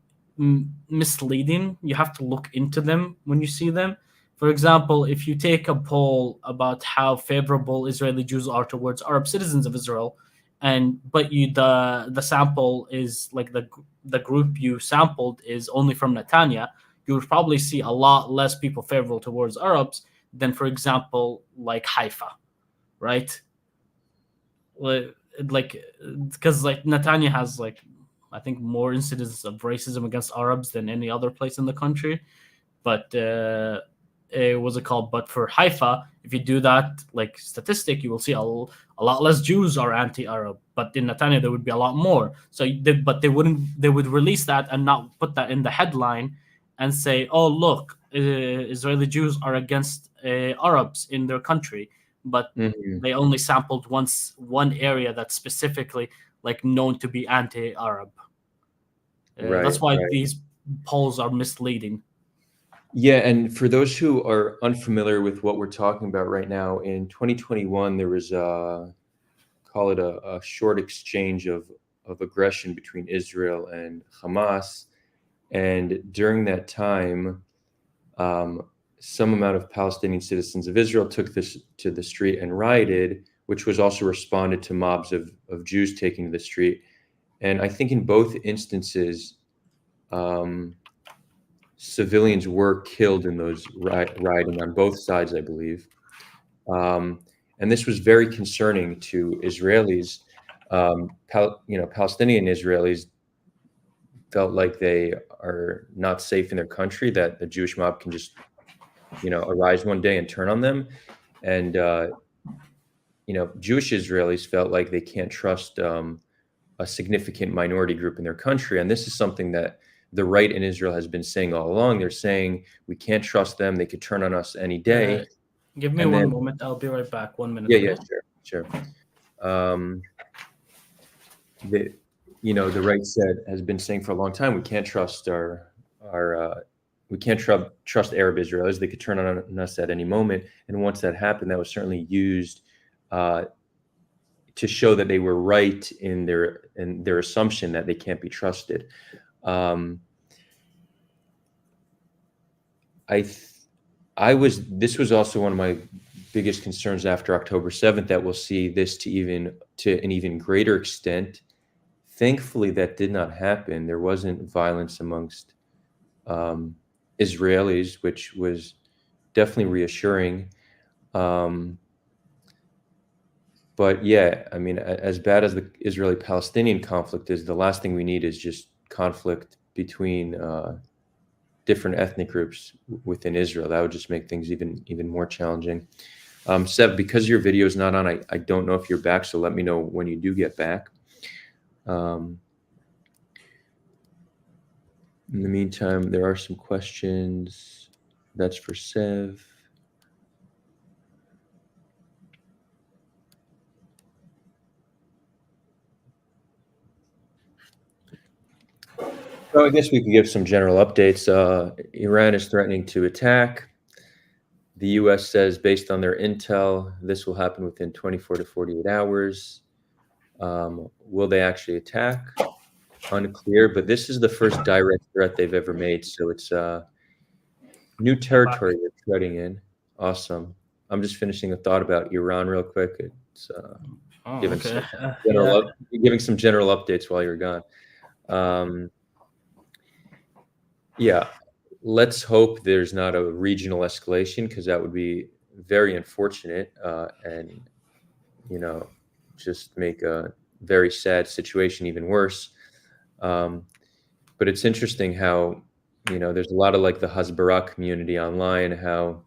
misleading. You have to look into them when you see them. For example, if you take a poll about how favorable Israeli Jews are towards Arab citizens of Israel, but the sample is like the group you sampled is only from Netanya, you would probably see a lot less people favorable towards Arabs than, for example, like Haifa, right? Like because like Netanya has like I think more incidents of racism against Arabs than any other place in the country. But what's it called? But for Haifa, if you do that like statistic, you will see a lot less Jews are anti-Arab. But in Netanya, there would be a lot more. So, they wouldn't. They would release that and not put that in the headline and say, "Oh, look, Israeli Jews are against Arabs in their country." But they only sampled one area that's specifically like known to be anti-Arab. That's why these polls are misleading. Yeah, and for those who are unfamiliar with what we're talking about right now, in 2021 there was call it a short exchange of aggression between Israel and Hamas, and during that time, some amount of Palestinian citizens of Israel took this to the street and rioted, which was also responded to mobs of Jews taking to the street. And I think in both instances, civilians were killed in those rioting on both sides, I believe. And this was very concerning to Israelis. Palestinian Israelis felt like they are not safe in their country, that the Jewish mob can just, arise one day and turn on them. And, Jewish Israelis felt like they can't trust a significant minority group in their country. And this is something that the right in Israel has been saying all along. They're saying we can't trust them. They could turn on us any day. Give me one moment. I'll be right back. 1 minute. Yeah, okay? Sure. The right has been saying for a long time, we can't trust we can't trust Arab Israelis. They could turn on us at any moment. And once that happened, that was certainly used to show that they were right in their assumption that they can't be trusted. This was also one of my biggest concerns after October 7th, that we'll see this to an even greater extent. Thankfully, that did not happen. There wasn't violence amongst Israelis, which was definitely reassuring. But yeah, I mean, as bad as the Israeli-Palestinian conflict is, the last thing we need is just conflict between different ethnic groups within Israel. That would just make things even more challenging. Seb, because your video is not on, I don't know if you're back, so let me know when you do get back. In the meantime, there are some questions. That's for Sev. So I guess we can give some general updates. Iran is threatening to attack. The U.S. says, based on their intel, this will happen within 24 to 48 hours. Will they actually attack? Unclear, but this is the first direct threat they've ever made. So it's new territory they're treading in. Awesome. I'm just finishing a thought about Iran real quick. It's giving some general updates while you're gone. Yeah, let's hope there's not a regional escalation, because that would be very unfortunate and, just make a very sad situation even worse. But it's interesting how, there's a lot of like the Hasbara community online, how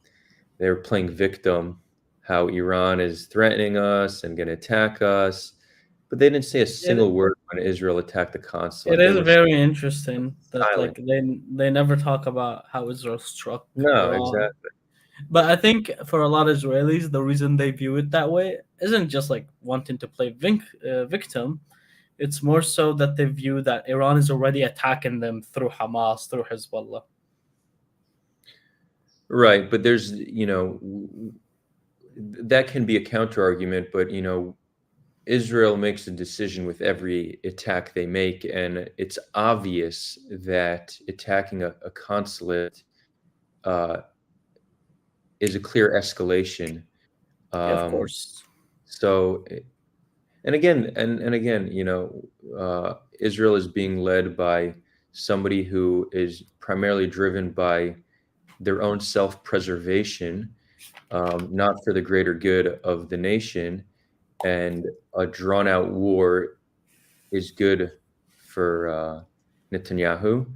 they're playing victim, how Iran is threatening us and going to attack us. But they didn't say a single word when Israel attacked the consulate. It is very interesting that like they never talk about how Israel struck. No, exactly. But I think for a lot of Israelis, the reason they view it that way isn't just like wanting to play victim. It's more so that they view that Iran is already attacking them through Hamas, through Hezbollah. Right, but there's, that can be a counter argument, but Israel makes a decision with every attack they make, and it's obvious that attacking a consulate uh, is a clear escalation. Yeah, of Um, course. so, and again, and again, Israel is being led by somebody who is primarily driven by their own self-preservation, not for the greater good of the nation. And a drawn-out war is good for Netanyahu.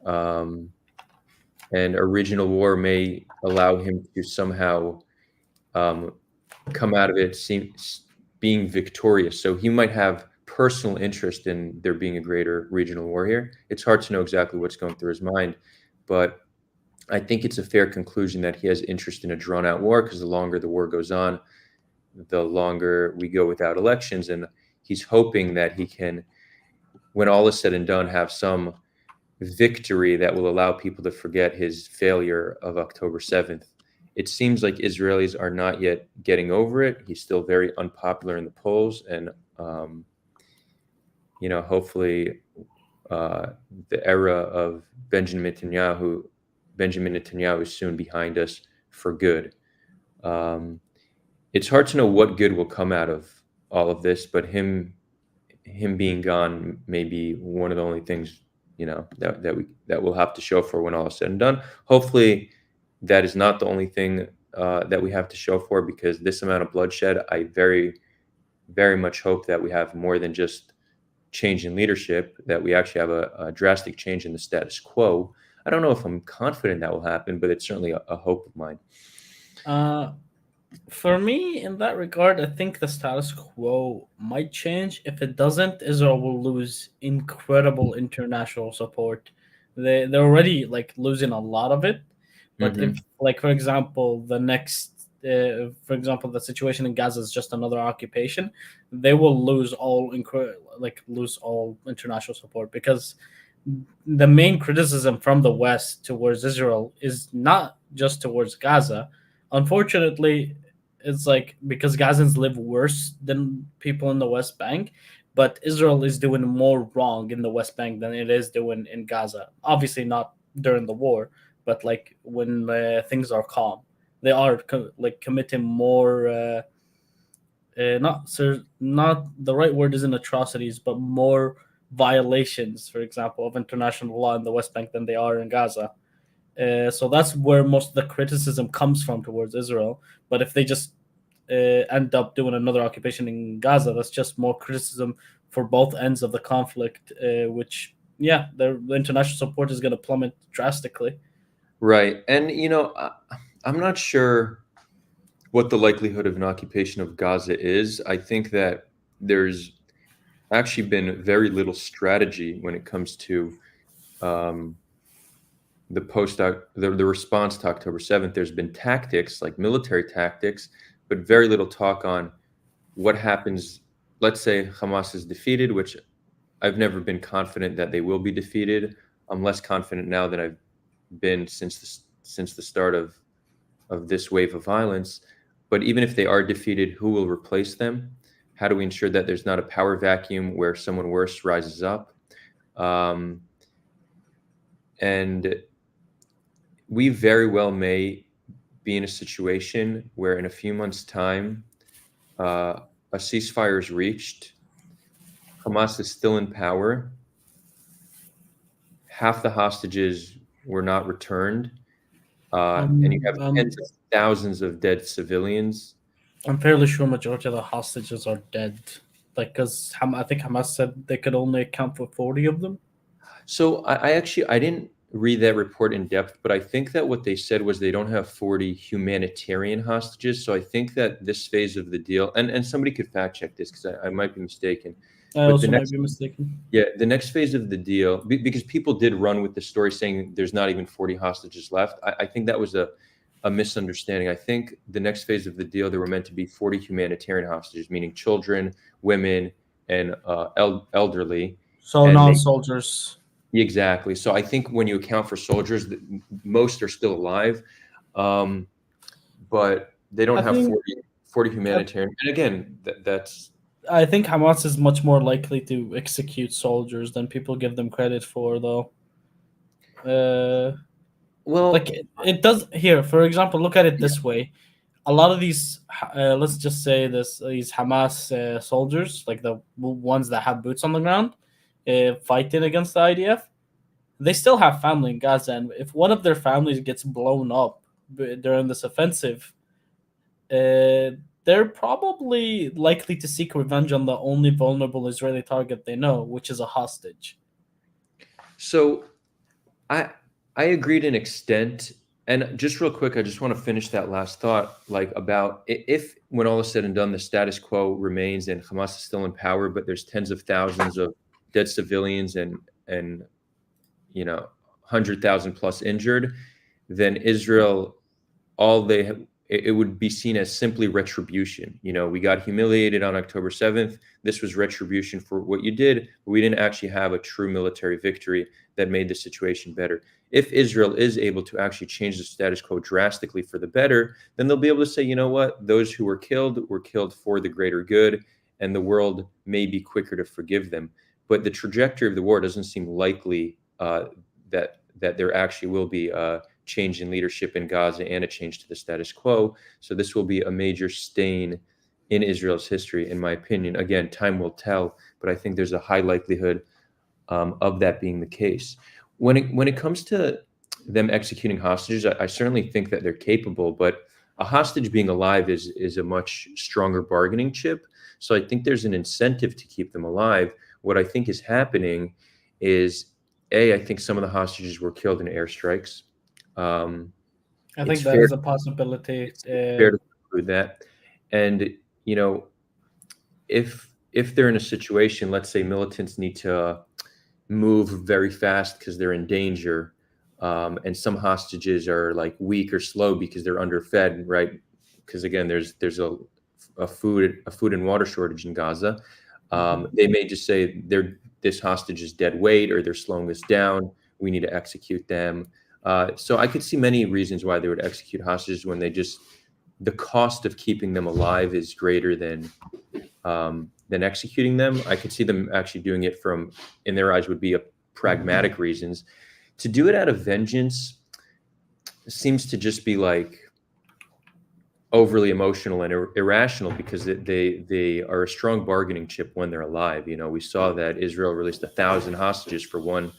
Um, and a regional war may allow him to somehow um, come out of it being victorious. So he might have personal interest in there being a greater regional war here. It's hard to know exactly what's going through his mind, but I think it's a fair conclusion that he has interest in a drawn-out war, because the longer the war goes on, the longer we go without elections. And he's hoping that he can, when all is said and done, have some victory that will allow people to forget his failure of October 7th. It seems like Israelis are not yet getting over it. He's still very unpopular in the polls. And, hopefully the era of Benjamin Netanyahu is soon behind us for good. It's hard to know what good will come out of all of this, but him being gone may be one of the only things that we'll have to show for when all is said and done. Hopefully, that is not the only thing that we have to show for, because this amount of bloodshed, I very, very much hope that we have more than just change in leadership, that we actually have a drastic change in the status quo. I don't know if I'm confident that will happen, but it's certainly a hope of mine. For me, in that regard, I think the status quo might change. If it doesn't, Israel will lose incredible international support. They're already like losing a lot of it. But if, like, for example, the situation in Gaza is just another occupation, they will lose all international support, because the main criticism from the West towards Israel is not just towards Gaza. Unfortunately, it's like, because Gazans live worse than people in the West Bank, but Israel is doing more wrong in the West Bank than it is doing in Gaza. Obviously, not during the war, but like when things are calm, they are committing more. Not the right word isn't atrocities, but more violations, for example, of international law in the West Bank than they are in Gaza. So that's where most of the criticism comes from towards Israel. But if they just end up doing another occupation in Gaza, that's just more criticism for both ends of the conflict, which, the international support is going to plummet drastically. Right. And, I'm not sure what the likelihood of an occupation of Gaza is. I think that there's actually been very little strategy when it comes to the response to October 7th. There's been tactics, like military tactics, but very little talk on what happens. Let's say Hamas is defeated, which I've never been confident that they will be defeated. I'm less confident now than I've been since the start of this wave of violence. But even if they are defeated, who will replace them? How do we ensure that there's not a power vacuum where someone worse rises up? And we very well may be in a situation where in a few months' time, a ceasefire is reached. Hamas is still in power. Half the hostages were not returned. And you have tens of thousands of dead civilians. I'm fairly sure majority of the hostages are dead. Like, because I think Hamas said they could only account for 40 of them. So I didn't read that report in depth, but I think that what they said was they don't have 40 humanitarian hostages. So I think that this phase of the deal, and somebody could fact check this because I might be mistaken. I also might be mistaken. Yeah, the next phase of the deal, because people did run with the story saying there's not even 40 hostages left. I think that was a misunderstanding. I think the next phase of the deal, there were meant to be 40 humanitarian hostages, meaning children, women, and elderly. So non-soldiers. Exactly. So I think when you account for soldiers, most are still alive. But They don't I have think 40 humanitarian. And again, that's I think Hamas is much more likely to execute soldiers than people give them credit for, though. well, Like it does here. For example, look at it yeah. this way: a lot of these, let's just say these Hamas soldiers, like the ones that have boots on the ground, fighting against the IDF, they still have family in Gaza, and if one of their families gets blown up during this offensive, they're probably likely to seek revenge on the only vulnerable Israeli target they know, which is a hostage. So I I agree to an extent. And just real quick, I just want to finish that last thought, like about if, when all is said and done, the status quo remains and Hamas is still in power, but there's tens of thousands of dead civilians and 100,000 plus injured, then Israel, all they it would be seen as simply retribution. We got humiliated on October 7th. This was retribution for what you did, but we didn't actually have a true military victory that made the situation better. If Israel is able to actually change the status quo drastically for the better, then they'll be able to say, you know what, those who were killed for the greater good, and the world may be quicker to forgive them. But the trajectory of the war doesn't seem likely that there actually will be a change in leadership in Gaza and a change to the status quo. So this will be a major stain in Israel's history, in my opinion. Again, time will tell, but I think there's a high likelihood of that being the case. When it comes to them executing hostages, I certainly think that they're capable, but a hostage being alive is a much stronger bargaining chip. So I think there's an incentive to keep them alive. What I think is happening is, I think some of the hostages were killed in airstrikes. I It's think that fair. is a possibility. It's fair to conclude that. And if they're in a situation, let's say militants need to move very fast because they're in danger, and some hostages are like weak or slow because they're underfed, right? Because again, there's a food and water shortage in Gaza. They may just say this hostage is dead weight, or they're slowing us down. We need to execute them. So I could see many reasons why they would execute hostages when the cost of keeping them alive is greater than executing them. I could see them actually doing it in their eyes, would be a pragmatic reasons. To do it out of vengeance seems to just be like overly emotional and irrational, because they are a strong bargaining chip when they're alive. We saw that Israel released 1,000 hostages for one.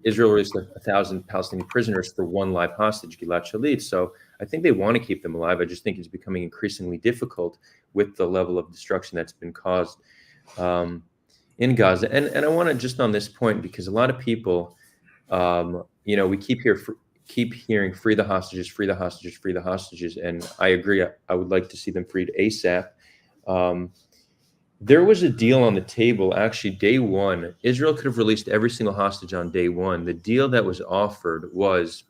Israel released 1,000 Palestinian prisoners for one live hostage, Gilad Shalit. So I think they want to keep them alive. I just think it's becoming increasingly difficult with the level of destruction that's been caused in Gaza. And I want to just on this point, because a lot of people, we keep hearing free the hostages, free the hostages, free the hostages. And I agree. I would like to see them freed ASAP. There was a deal on the table, actually, day one. Israel could have released every single hostage on day one. The deal that was offered was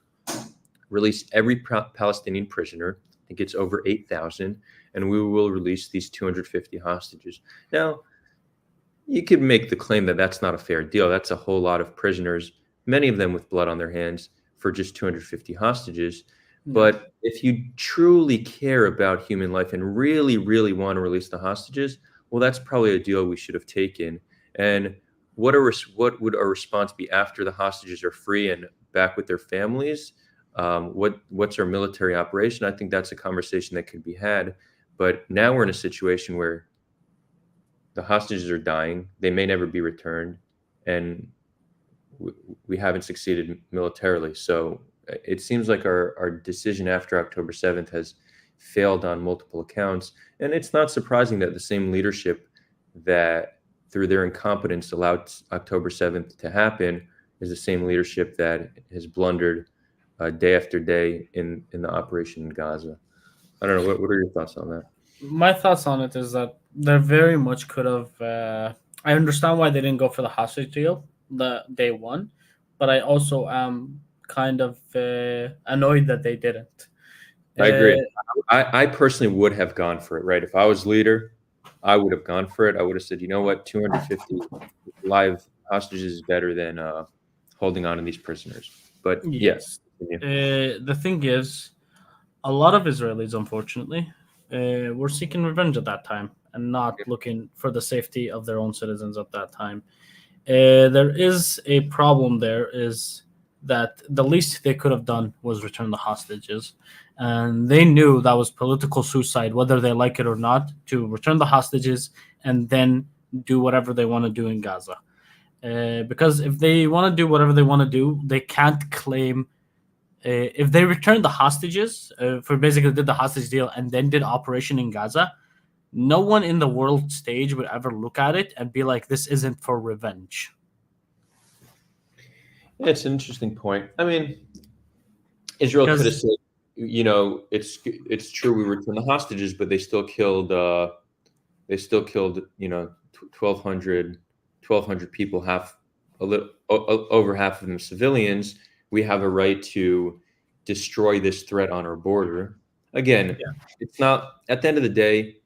release every Palestinian prisoner. I think it's over 8,000, and we will release these 250 hostages. Now, you could make the claim that that's not a fair deal. That's a whole lot of prisoners, many of them with blood on their hands, for just 250 hostages. But if you truly care about human life and really, really want to release the hostages, well, that's probably a deal we should have taken. And what would our response be after the hostages are free and back with their families? What's our military operation? I think that's a conversation that could be had. But now we're in a situation where the hostages are dying. They may never be returned, and we haven't succeeded militarily. So it seems like our decision after October 7th has failed on multiple accounts. And it's not surprising that the same leadership that, through their incompetence, allowed October 7th to happen is the same leadership that has blundered day after day in the operation in Gaza. I don't know. What are your thoughts on that? My thoughts on it is that they very much could have. I understand why they didn't go for the hostage deal the day one, but I also am kind of annoyed that they didn't. I agree. I personally would have gone for it, right? If I was leader, I would have gone for it. I would have said, you know what, 250 live hostages is better than holding on to these prisoners. But yes. The thing is, A lot of Israelis, unfortunately, were seeking revenge at that time and not looking for the safety of their own citizens at that time. There is a problem there, is that the least they could have done was return the hostages. And they knew that was political suicide, whether they like it or not, to return the hostages and then do whatever they want to do in Gaza. Because if they want to do whatever they want to do, they can't claim. If they returned the hostages, for basically did the hostage deal and then did operation in Gaza, no one in the world stage would ever look at it and be like, this isn't for revenge. Yeah, it's an interesting point. I mean, Israel could have said, it's true we returned the hostages, but they still killed 1,200 people, over half of them civilians. We have a right to destroy this threat on our border. Again, It's not, at the end of the day,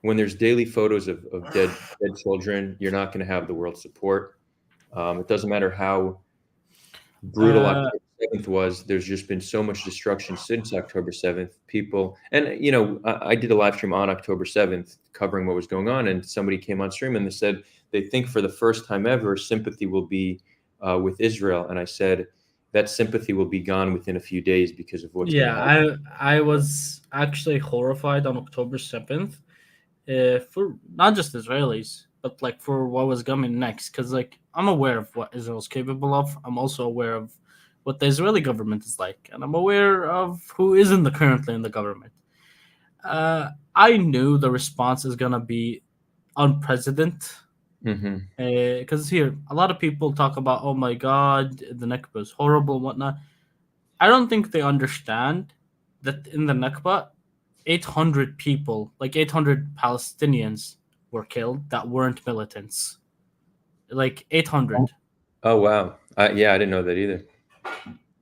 when there's daily photos of dead children, you're not going to have the world's support. It doesn't matter how brutal October 7th was. There's just been so much destruction since October 7th. People, and I did a live stream on October 7th covering what was going on, and somebody came on stream and they said they think for the first time ever sympathy will be with Israel, and I said that sympathy will be gone within a few days because of what's going to happen. I was actually horrified on October 7th for not just Israelis, but like for what was coming next, because like I'm aware of what Israel's capable of. I'm also aware of what the Israeli government is like, and I'm aware of who isn't currently in the government. I knew the response is gonna be unprecedented, because here a lot of people talk about, oh my God, the Nakba is horrible and whatnot. I don't think they understand that in the Nakba, 800 people, like 800 Palestinians, were killed that weren't militants. Like 800. Oh wow! I didn't know that either.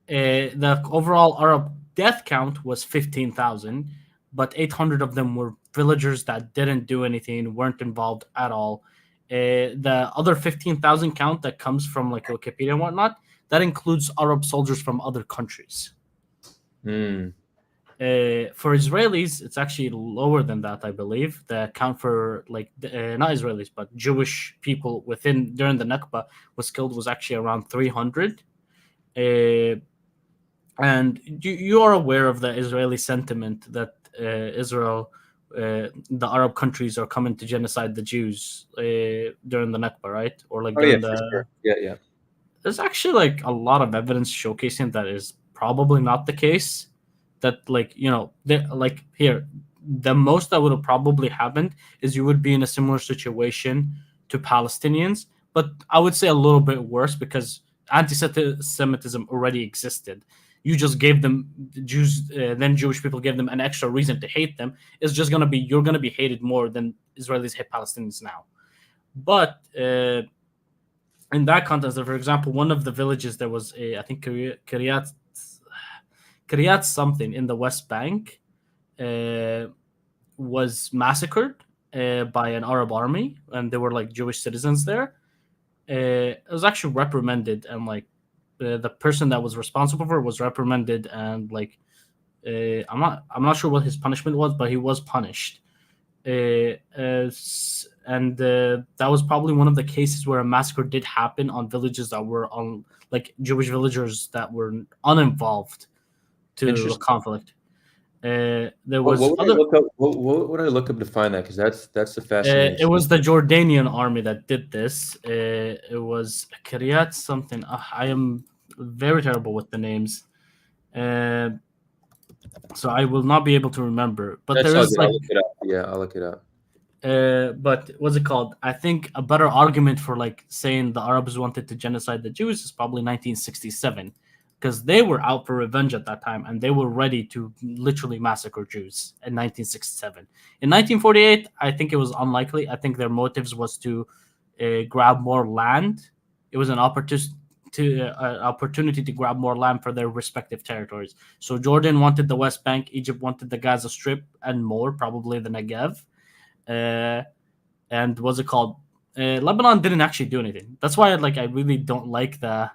The overall Arab death count was 15,000, but 800 of them were villagers that didn't do anything, weren't involved at all. The other 15,000 count that comes from like Wikipedia and whatnot, that includes Arab soldiers from other countries. For Israelis, it's actually lower than that, I believe. The count for not Israelis, but Jewish people during the Nakba was killed was actually around 300. And you are aware of the Israeli sentiment that Israel, the Arab countries, are coming to genocide the Jews during the Nakba, right? Or like Sure. Yeah. There's actually like a lot of evidence showcasing that is probably not the case. That here, the most that would have probably happened is you would be in a similar situation to Palestinians, but I would say a little bit worse because anti-Semitism already existed. You just gave them Jews, then Jewish people gave them an extra reason to hate them. It's just gonna be, you're gonna be hated more than Israelis hate Palestinians now. But in that context, for example, one of the villages there was I think Kiryat something in the West Bank was massacred by an Arab army, and there were like Jewish citizens there. It was actually reprimanded, and like the person that was responsible for it was reprimanded, and like I'm not sure what his punishment was, but he was punished. And that was probably one of the cases where a massacre did happen on villages that were on like Jewish villagers that were uninvolved to the conflict. There was what would I look up to find that? Because that's the fascinating. It was the Jordanian army that did this. It was Kiryat something. I am very terrible with the names, so I will not be able to remember. But there is like, I'll look it up. Yeah, I'll look it up. But what's it called? I think a better argument for like saying the Arabs wanted to genocide the Jews is probably 1967. Because they were out for revenge at that time, and they were ready to literally massacre Jews in 1967. In 1948, I think it was unlikely. I think their motives was to grab more land. It was an opportunity to grab more land for their respective territories. So Jordan wanted the West Bank, Egypt wanted the Gaza Strip, and more, probably the Negev. And what's it called? Lebanon didn't actually do anything. That's why I really don't like the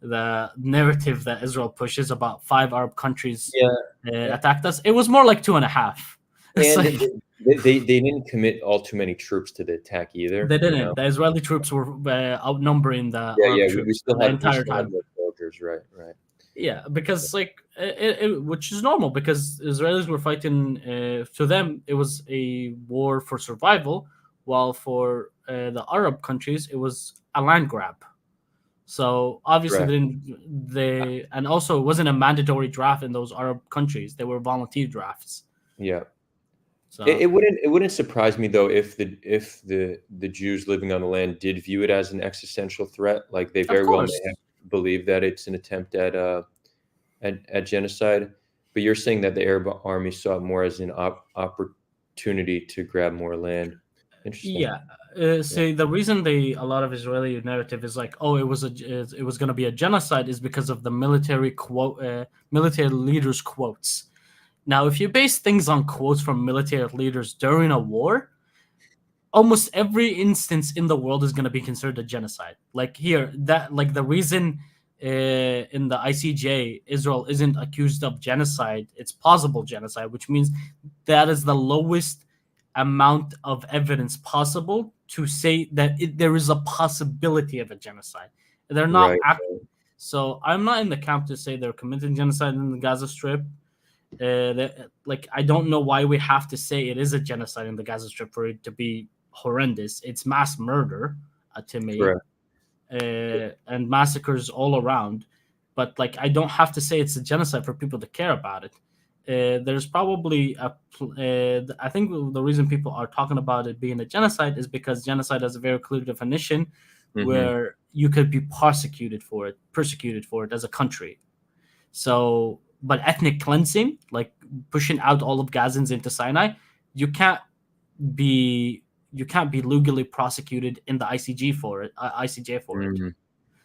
the narrative that Israel pushes about 5 Arab countries Yeah, attacked us. It was more like 2.5. It's and like they didn't commit all too many troops to the attack either. they You know. didn't. The Israeli troops were outnumbering the Yeah, Arab yeah. We troops still the had entire time. more soldiers. Right, right. Yeah, because like which is normal because Israelis were fighting. To them, it was a war for survival, while for the Arab countries, it was a land grab. So obviously, Correct. and also it wasn't a mandatory draft in those Arab countries. They were volunteer drafts. Yeah. So It wouldn't surprise me though if the Jews living on the land did view it as an existential threat. Like they of very well may course, have believed that it's an attempt at genocide. But you're saying that the Arab army saw it more as an opportunity to grab more land. Interesting. yeah. Yeah. See, the reason a lot of Israeli narrative is like, oh, it was going to be a genocide is because of the military leaders' quotes. Now, if you base things on quotes from military leaders during a war, almost every instance in the world is going to be considered a genocide. Like here, that like the reason in the ICJ Israel isn't accused of genocide, it's plausible genocide, which means that is the lowest amount of evidence possible to say that there is a possibility of a genocide. They're not Right. act. So I'm not in the camp to say they're committing genocide in the Gaza Strip. Like I don't know why we have to say it is a genocide in the Gaza Strip for it to be horrendous. It's mass murder to me, Correct. and massacres all around. But like I don't have to say it's a genocide for people to care about it. There's probably I think the reason people are talking about it being a genocide is because genocide has a very clear definition Hmm. where you could be persecuted for it as a country. So, but ethnic cleansing, like pushing out all of Gazans into Sinai, you can't be you can't be legally prosecuted in the ICJ for it. Hmm.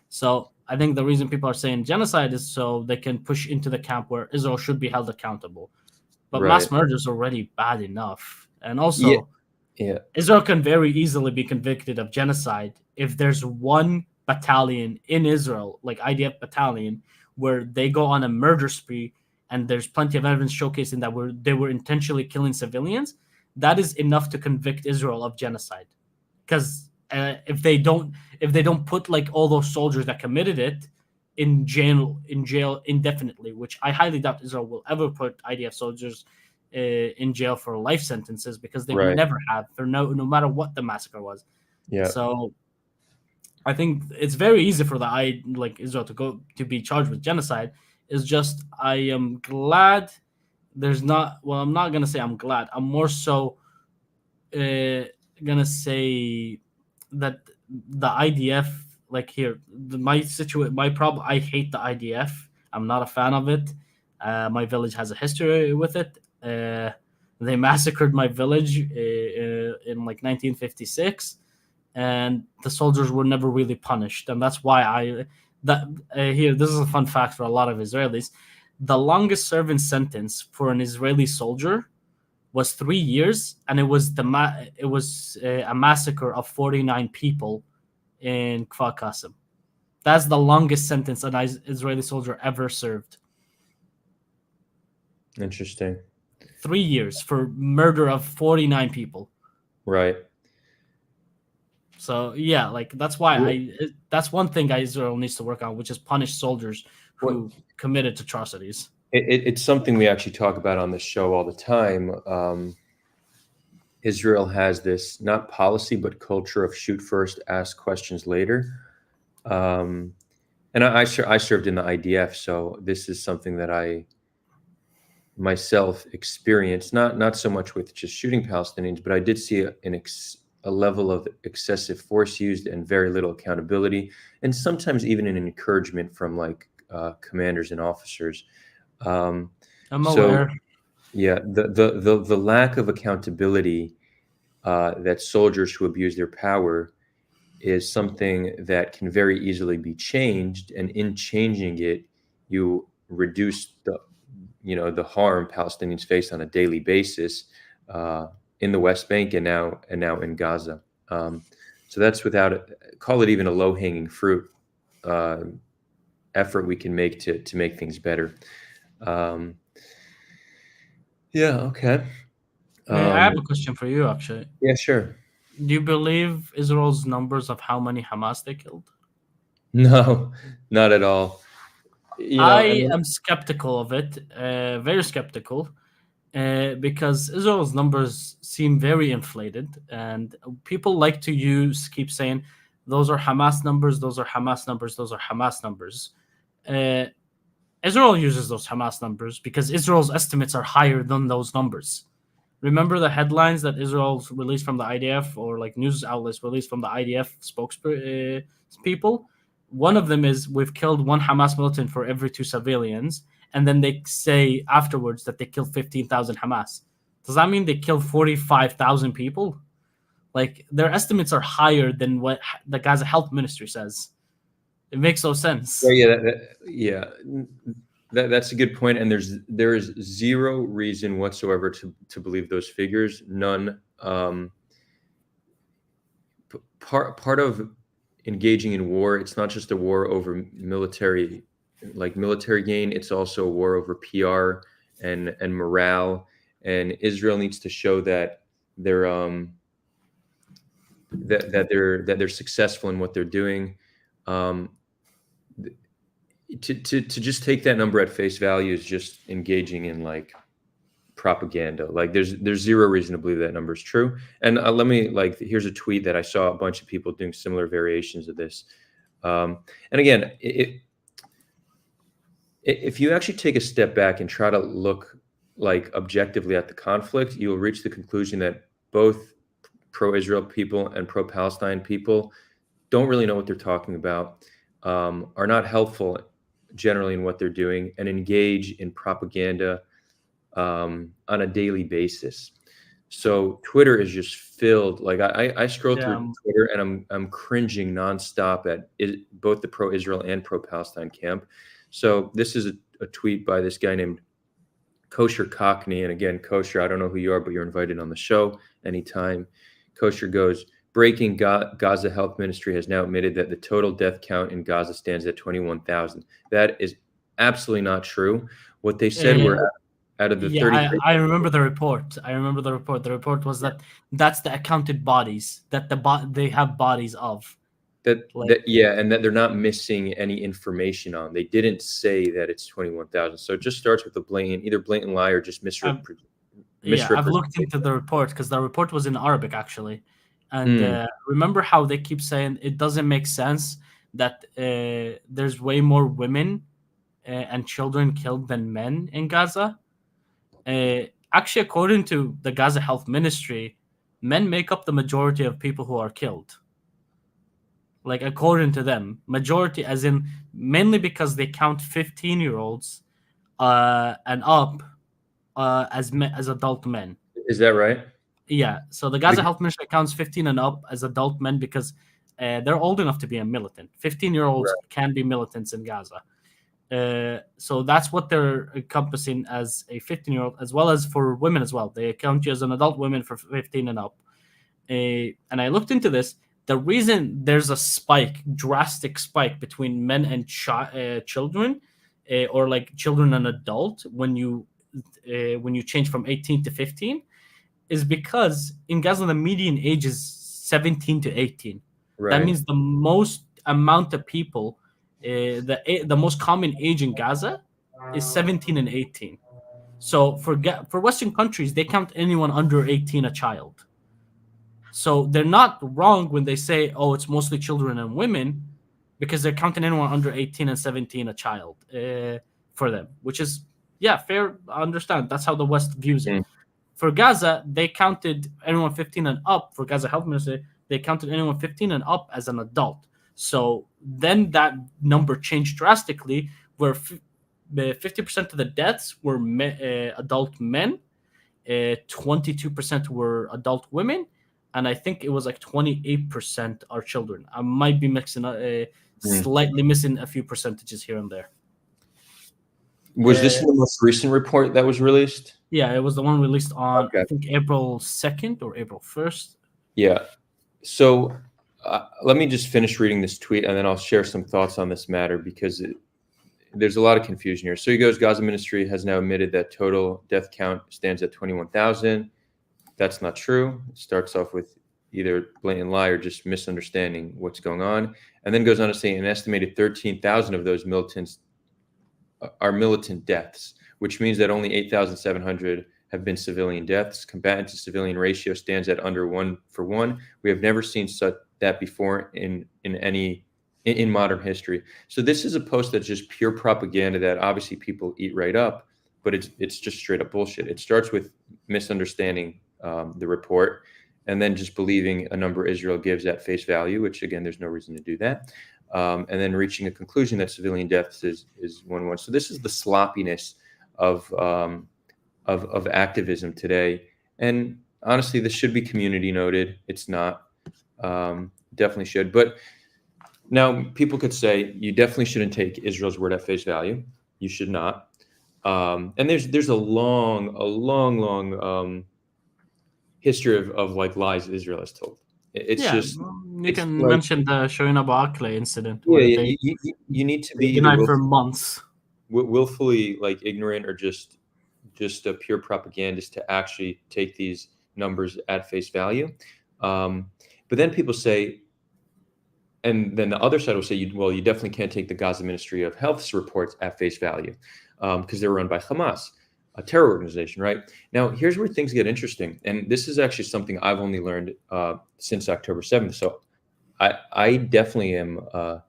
So I think the reason people are saying genocide is so they can push into the camp where Israel should be held accountable. But Right. mass murder is already bad enough, and Yeah. also Yeah. Israel can very easily be convicted of genocide if there's one battalion in Israel, like IDF battalion, where they go on a murder spree and there's plenty of evidence showcasing that they were intentionally killing civilians. That is enough to convict Israel of genocide. Because if they don't put like all those soldiers that committed it in jail indefinitely, which I highly doubt Israel will ever put IDF soldiers in jail for life sentences because they Right. never have for no matter what the massacre was. Yeah. So I think it's very easy for like Israel to be charged with genocide. It's just I am glad there's not. Well, I'm not gonna say I'm glad. I'm more so gonna say that the IDF, like here, my problem. I hate the IDF. I'm not a fan of it. My village has a history with it. They massacred my village in like 1956, and the soldiers were never really punished, and that's why I that here. This is a fun fact for a lot of Israelis. The longest serving sentence for an Israeli soldier was 3 years, and it was a massacre of 49 people in Kfar Qasim. That's the longest sentence an Israeli soldier ever served. Interesting. 3 years for murder of 49 people. Right. So yeah, like that's why What, that's one thing Israel needs to work on, which is punish soldiers what who committed atrocities. it's something we actually talk about on the show all the time. Israel has this not policy but culture of shoot first, ask questions later. Um, and I served in the IDF, so this is something that I myself experienced. Not so much with just shooting Palestinians, but I did see a level of excessive force used and very little accountability, and sometimes even an encouragement from like commanders and officers. Um, I'm so aware. yeah, the lack of accountability that soldiers who abuse their power is something that can very easily be changed, and in changing it, you reduce the harm Palestinians face on a daily basis in the West Bank and now in Gaza. So that's without call it even a low hanging fruit. Uh, effort we can make to make things better. Yeah. Okay. I have a question for you, actually. Yeah. Sure. Do you believe Israel's numbers of how many Hamas they killed? No, not at all. I am skeptical of it, very skeptical, because Israel's numbers seem very inflated, and people like to keep saying, those are Hamas numbers, those are Hamas numbers, those are Hamas numbers. Israel uses those Hamas numbers because Israel's estimates are higher than those numbers. Remember the headlines that Israel released from the IDF, or like news outlets released from the IDF spokespeople? One of them is, we've killed one Hamas militant for every 2 civilians. And then they say afterwards that they killed 15,000 Hamas. Does that mean they killed 45,000 people? Like, their estimates are higher than what the Gaza Health Ministry says. It makes no sense. Yeah, that's a good point. And there is zero reason whatsoever to believe those figures. None. Part of engaging in war, it's not just a war over military gain. It's also a war over PR and morale. And Israel needs to show that they're that they're successful in what they're doing. To just take that number at face value is just engaging in like propaganda. Like there's zero reason to believe that number is true. And here's a tweet that I saw a bunch of people doing similar variations of this. And again, if you actually take a step back and try to look like objectively at the conflict, you will reach the conclusion that both pro-Israel people and pro-Palestine people don't really know what they're talking about, are not helpful generally in what they're doing, and engage in propaganda on a daily basis. So Twitter is just filled. Like I scroll through Twitter and I'm cringing nonstop at both the pro-Israel and pro-Palestine camp. So this is a tweet by this guy named Kosher Cockney. And again, Kosher, I don't know who you are, but you're invited on the show anytime. Kosher goes, breaking, Gaza Health Ministry has now admitted that the total death count in Gaza stands at 21,000. That is absolutely not true. What they said were out of the 30. I remember the report. The report was that that's the accounted bodies that they have bodies of. And that they're not missing any information on. They didn't say that it's 21,000. So it just starts with either blatant lie or just misrepresentation. I've looked into the report because the report was in Arabic actually. And remember how they keep saying it doesn't make sense that there's way more women and children killed than men in Gaza? Actually, according to the Gaza Health Ministry, men make up the majority of people who are killed. Like, according to them, majority as in mainly because they count 15-year-olds and up as adult men. Is that right? Yeah, so the Gaza Health Ministry counts 15 and up as adult men because they're old enough to be a militant. 15-year-olds can be militants in Gaza. So that's what they're encompassing as a 15-year-old, as well as for women as well. They count you as an adult woman for 15 and up. And I looked into this. The reason there's a drastic spike between men and children, or like children and adult, when you change from 18 to 15, is because in Gaza the median age is 17 to 18. Right. That means the most amount of people, the most common age in Gaza is 17 and 18. So for Western countries, they count anyone under 18 a child. So they're not wrong when they say, oh, it's mostly children and women, because they're counting anyone under 18 and 17 a child for them, which is, fair. I understand. That's how the West views it. For Gaza, they counted anyone 15 and up. For Gaza Health Ministry, they counted anyone 15 and up as an adult. So then that number changed drastically, where 50% of the deaths were adult men, 22% were adult women, and I think it was like 28% are children. I might be slightly missing a few percentages here and there. Was this in the most recent report that was released? Yeah, it was the one released on, I think, April 2nd or April 1st. Yeah. So let me just finish reading this tweet, and then I'll share some thoughts on this matter, because there's a lot of confusion here. So he goes, Gaza Ministry has now admitted that total death count stands at 21,000. That's not true. It starts off with either blatant lie or just misunderstanding what's going on, and then goes on to say an estimated 13,000 of those militants are militant deaths, which means that only 8,700 have been civilian deaths. Combatant to civilian ratio stands at under 1-for-1. We have never seen such that before in modern history. So this is a post that's just pure propaganda that obviously people eat right up, but it's just straight up bullshit. It starts with misunderstanding the report, and then just believing a number Israel gives at face value, which again, there's no reason to do that. And then reaching a conclusion that civilian deaths is 1-1. So this is the sloppiness of activism today. And honestly, this should be community noted. It's not. Definitely should. But now people could say you definitely shouldn't take Israel's word at face value. You should not. And there's a long history of like lies Israel has told. It's just you can mention the Shoina Barclay incident. Yeah, you need to be denied for months, willfully like ignorant, or just a pure propagandist to actually take these numbers at face value. But then people say, and then the other side will say, you definitely can't take the Gaza Ministry of Health's reports at face value because they're run by Hamas, a terror organization, right? Now, here's where things get interesting. And this is actually something I've only learned since October 7th. So I definitely am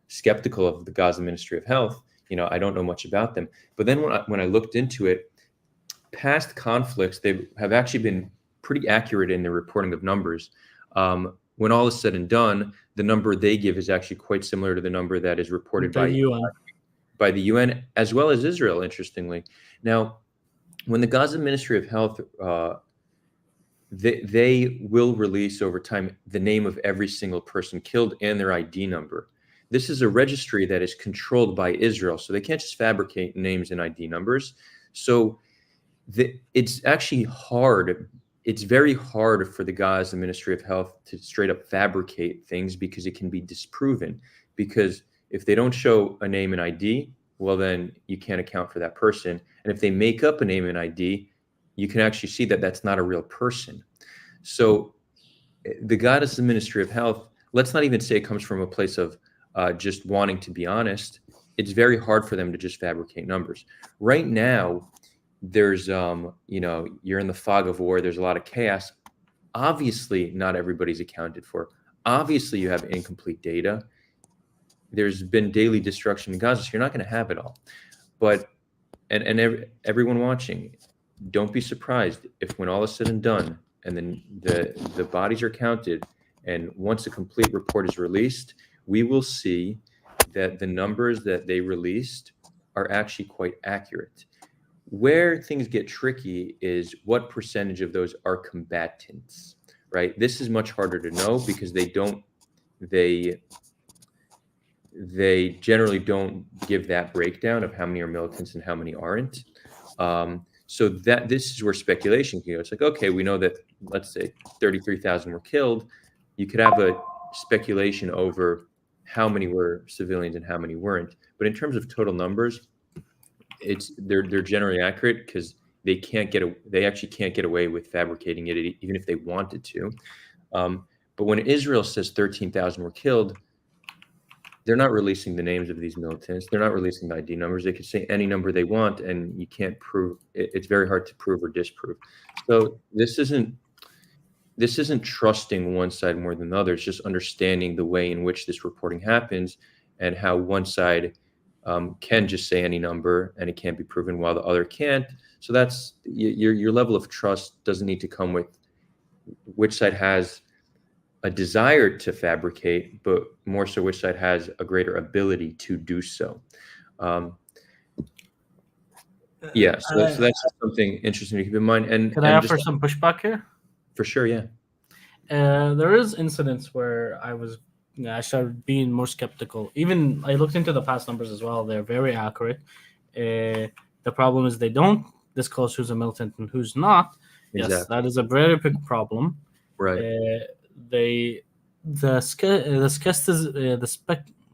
skeptical of the Gaza Ministry of Health. I don't know much about them. But then when I looked into it, past conflicts, they have actually been pretty accurate in their reporting of numbers. When all is said and done, the number they give is actually quite similar to the number that is reported by the UN as well as Israel, interestingly. Now, when the Gaza Ministry of Health, they will release over time the name of every single person killed and their ID number. This is a registry that is controlled by Israel, so they can't just fabricate names and ID numbers. So it's actually hard. It's very hard for the Gaza Ministry of Health to straight up fabricate things because it can be disproven. Because if they don't show a name and ID, well, then you can't account for that person. And if they make up a name and ID, you can actually see that that's not a real person. So the Gaza Ministry of Health, let's not even say it comes from a place of just wanting to be honest. It's very hard for them to just fabricate numbers. Right now, there's, you're in the fog of war. There's a lot of chaos. Obviously, not everybody's accounted for. Obviously, you have incomplete data. There's been daily destruction in Gaza, so you're not going to have it all. But, everyone watching, don't be surprised if when all is said and done, and then the bodies are counted, and once a complete report is released, we will see that the numbers that they released are actually quite accurate. Where things get tricky is what percentage of those are combatants, right? This is much harder to know because they generally don't give that breakdown of how many are militants and how many aren't. So that this is where speculation can go. It's like, okay, we know that, let's say 33,000 were killed. You could have a speculation over how many were civilians and how many weren't. But in terms of total numbers, they're generally accurate because they actually can't get away with fabricating it even if they wanted to. But when Israel says 13,000 were killed, they're not releasing the names of these militants. They're not releasing the ID numbers. They could say any number they want, and you can't prove. It's very hard to prove or disprove. So this isn't trusting one side more than the other. It's just understanding the way in which this reporting happens and how one side can just say any number and it can't be proven while the other can't. So that's your level of trust doesn't need to come with which side has a desire to fabricate, but more so which side has a greater ability to do so. So that's just something interesting to keep in mind. And can I offer some pushback here? For sure, yeah. There is incidents where I started being more skeptical. Even I looked into the past numbers as well. They're very accurate. The problem is they don't disclose who's a militant and who's not. Exactly. Yes, that is a very big problem. Right.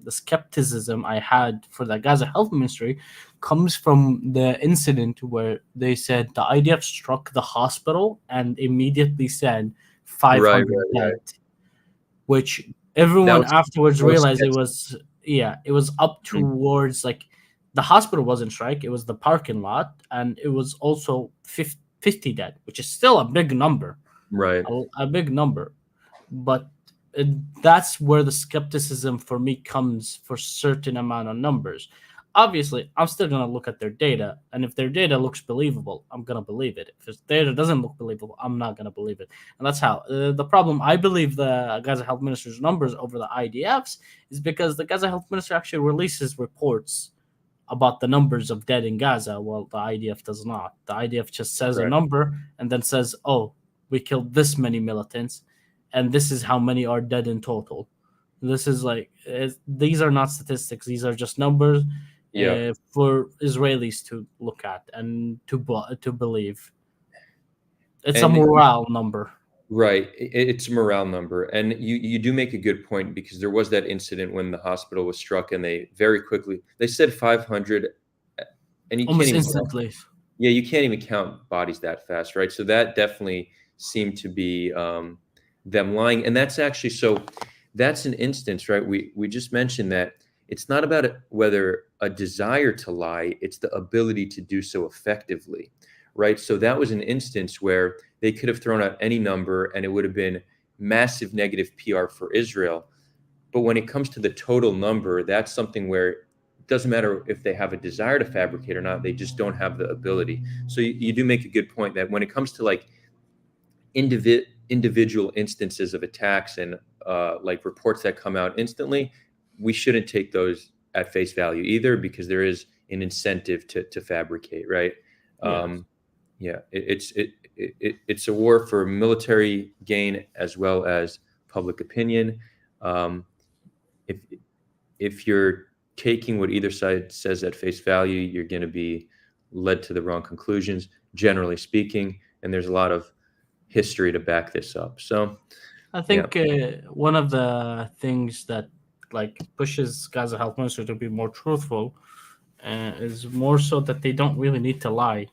the skepticism I had for the Gaza Health Ministry comes from the incident where they said the IDF struck the hospital and immediately said Right, 500 right, dead, right. which That everyone was afterwards most realized it sketchy. was, yeah, it was up towards like the hospital wasn't strike, it was the parking lot, and it was also 50 dead, which is still a big number, Right. a big number. But uh, that's where the skepticism for me comes for certain amount of numbers. Obviously, I'm still gonna look at their data, and if their data looks believable, I'm gonna believe it. If their data doesn't look believable, I'm not gonna believe it. And that's how the problem. I believe the Gaza Health Minister's numbers over the IDFs is because the Gaza Health Minister actually releases reports about the numbers of dead in Gaza, while the IDF does not. The IDF just says a Correct. number and then says, "Oh, we killed this many militants, and this is how many are dead in total." This is like these are not statistics; these are just numbers Yeah. for Israelis to look at and to believe. It's a And morale number. right, it's a morale number, and you do make a good point because there was that incident when the hospital was struck, and they very quickly they said 500, and you can't Almost even count. instantly. Yeah, you can't even count bodies that fast, right? So that definitely seemed to be them lying, and that's actually so. That's an instance, right? We just mentioned that it's not about whether a desire to lie; it's the ability to do so effectively, right? So that was an instance where they could have thrown out any number, and it would have been massive negative PR for Israel. But when it comes to the total number, that's something where it doesn't matter if they have a desire to fabricate or not, they just don't have the ability. So you do make a good point that when it comes to like individual instances of attacks and like reports that come out instantly, we shouldn't take those at face value either because there is an incentive to fabricate, right? Yes. Um, yeah, it's a war for military gain as well as public opinion. Um, if if you're taking what either side says at face value, you're going to be led to the wrong conclusions, generally speaking. And there's a lot of history to back this up. So, I yeah, think one of the things that like pushes Gaza Health Minister to be more truthful is more so that they don't really need to lie.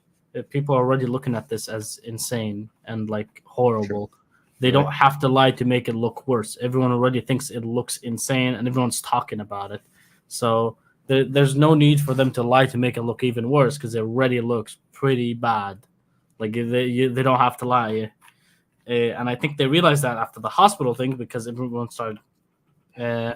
People are already looking at this as insane and like sure, horrible. They right, don't have to lie to make it look worse. Everyone already thinks it looks insane, and everyone's talking about it. So there's no need for them to lie to make it look even worse because it already looks pretty bad. Like they don't have to lie. And I think they realized that after the hospital thing because everyone started uh,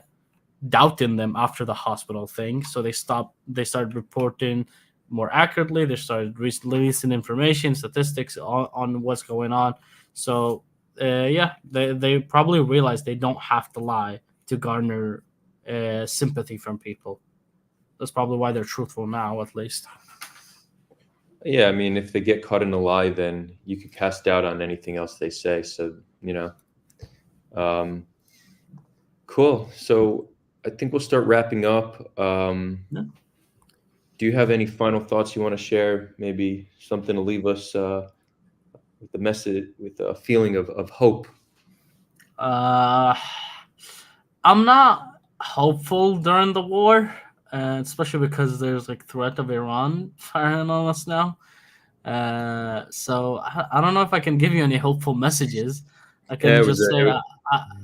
doubting them after the hospital thing. So they stopped. They started reporting more accurately. They started releasing information, statistics on what's going on. So yeah, they probably realized they don't have to lie to garner sympathy from people. That's probably why they're truthful now, at least. yeah. I mean, if they get caught in a lie, then you could cast doubt on anything else they say. So, um, cool. So, I think we'll start wrapping up. Yeah. Do you have any final thoughts you want to share? Maybe something to leave us with the message, with a feeling of hope. Uh, I'm not hopeful during the war, especially because there's like threat of Iran firing on us now. So I don't know if I can give you any hopeful messages. I Yeah, can it was. just say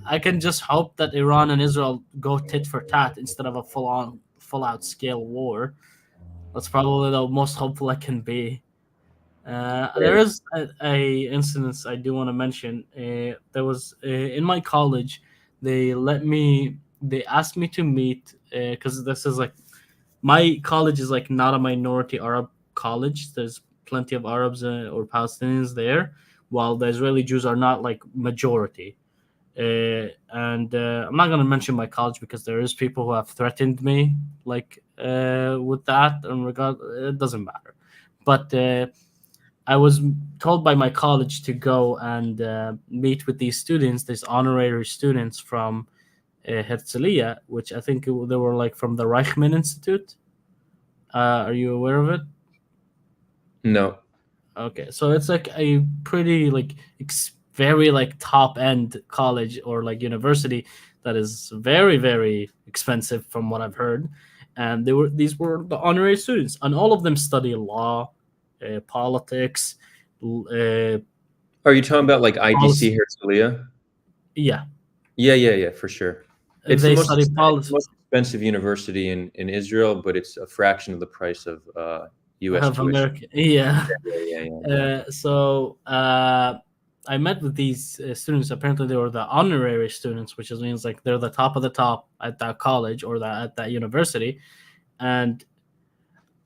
I can just hope that Iran and Israel go tit for tat instead of a full out scale war. That's probably the most hopeful I can be. There is a instance I do want to mention. There was in my college, they asked me to meet because this is like my college is like not a minority Arab college. There's plenty of Arabs or Palestinians there, while the Israeli Jews are not like majority. And I'm not gonna mention my college because there is people who have threatened me like with that, and regard it doesn't matter. But I was told by my college to go and meet with these students, these honorary students from Herzliya, which I think they were like from the Reichman Institute. Are you aware of it? No. Okay, so it's like a pretty like very like top end college or like university that is very, very expensive from what I've heard. And these were the honorary students, and all of them study law, politics, Are you talking about like IDC policy. Herzliya? Yeah, Yeah, for sure. It's the they most study policy. expensive university in Israel, but it's a fraction of the price of U.S. Of tuition. America, yeah. Yeah. I met with these students. Apparently, they were the honorary students, which means like they're the top of the top at that college or at that university. And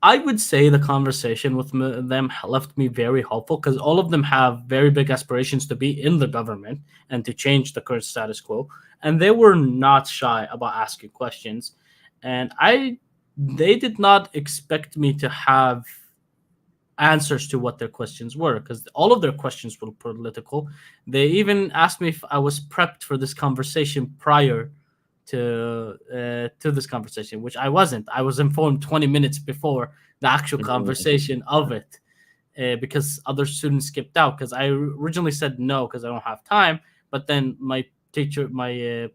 I would say the conversation with them left me very hopeful because all of them have very big aspirations to be in the government and to change the current status quo. And they were not shy about asking questions. And they did not expect me to have answers to what their questions were because all of their questions were political. They even asked me if I was prepped for this conversation prior to this conversation, which I wasn't. I was informed 20 minutes before the actual conversation of it because other students skipped out because I originally said no because I don't have time, but then my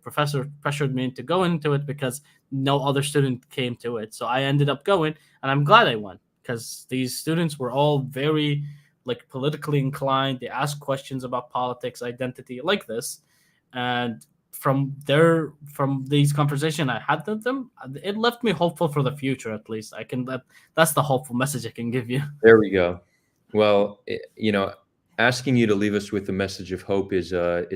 professor pressured me into going into it because no other student came to it. So I ended up going, and I'm glad I went because these students were all very like politically inclined. They asked questions about politics, identity, like this, and from these conversations I had with them, it left me hopeful for the future. At least that's the hopeful message I can give you. There we go. Well, asking you to leave us with a message of hope is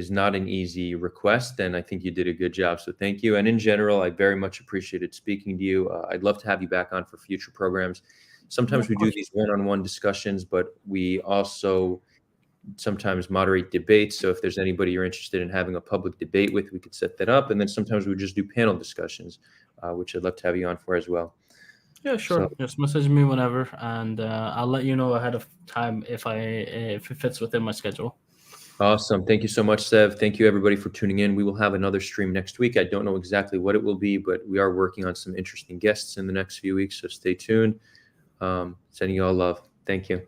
not an easy request, and I think you did a good job. So thank you. And in general, I very much appreciated speaking to you. I'd love to have you back on for future programs. Sometimes we do these one-on-one discussions, but we also sometimes moderate debates. So if there's anybody you're interested in having a public debate with, we could set that up. And then sometimes we just do panel discussions, which I'd love to have you on for as well. Yeah, sure. So, just message me whenever, and I'll let you know ahead of time if it fits within my schedule. Awesome. Thank you so much, Sev. Thank you, everybody, for tuning in. We will have another stream next week. I don't know exactly what it will be, but we are working on some interesting guests in the next few weeks, so stay tuned. Sending you all love. Thank you.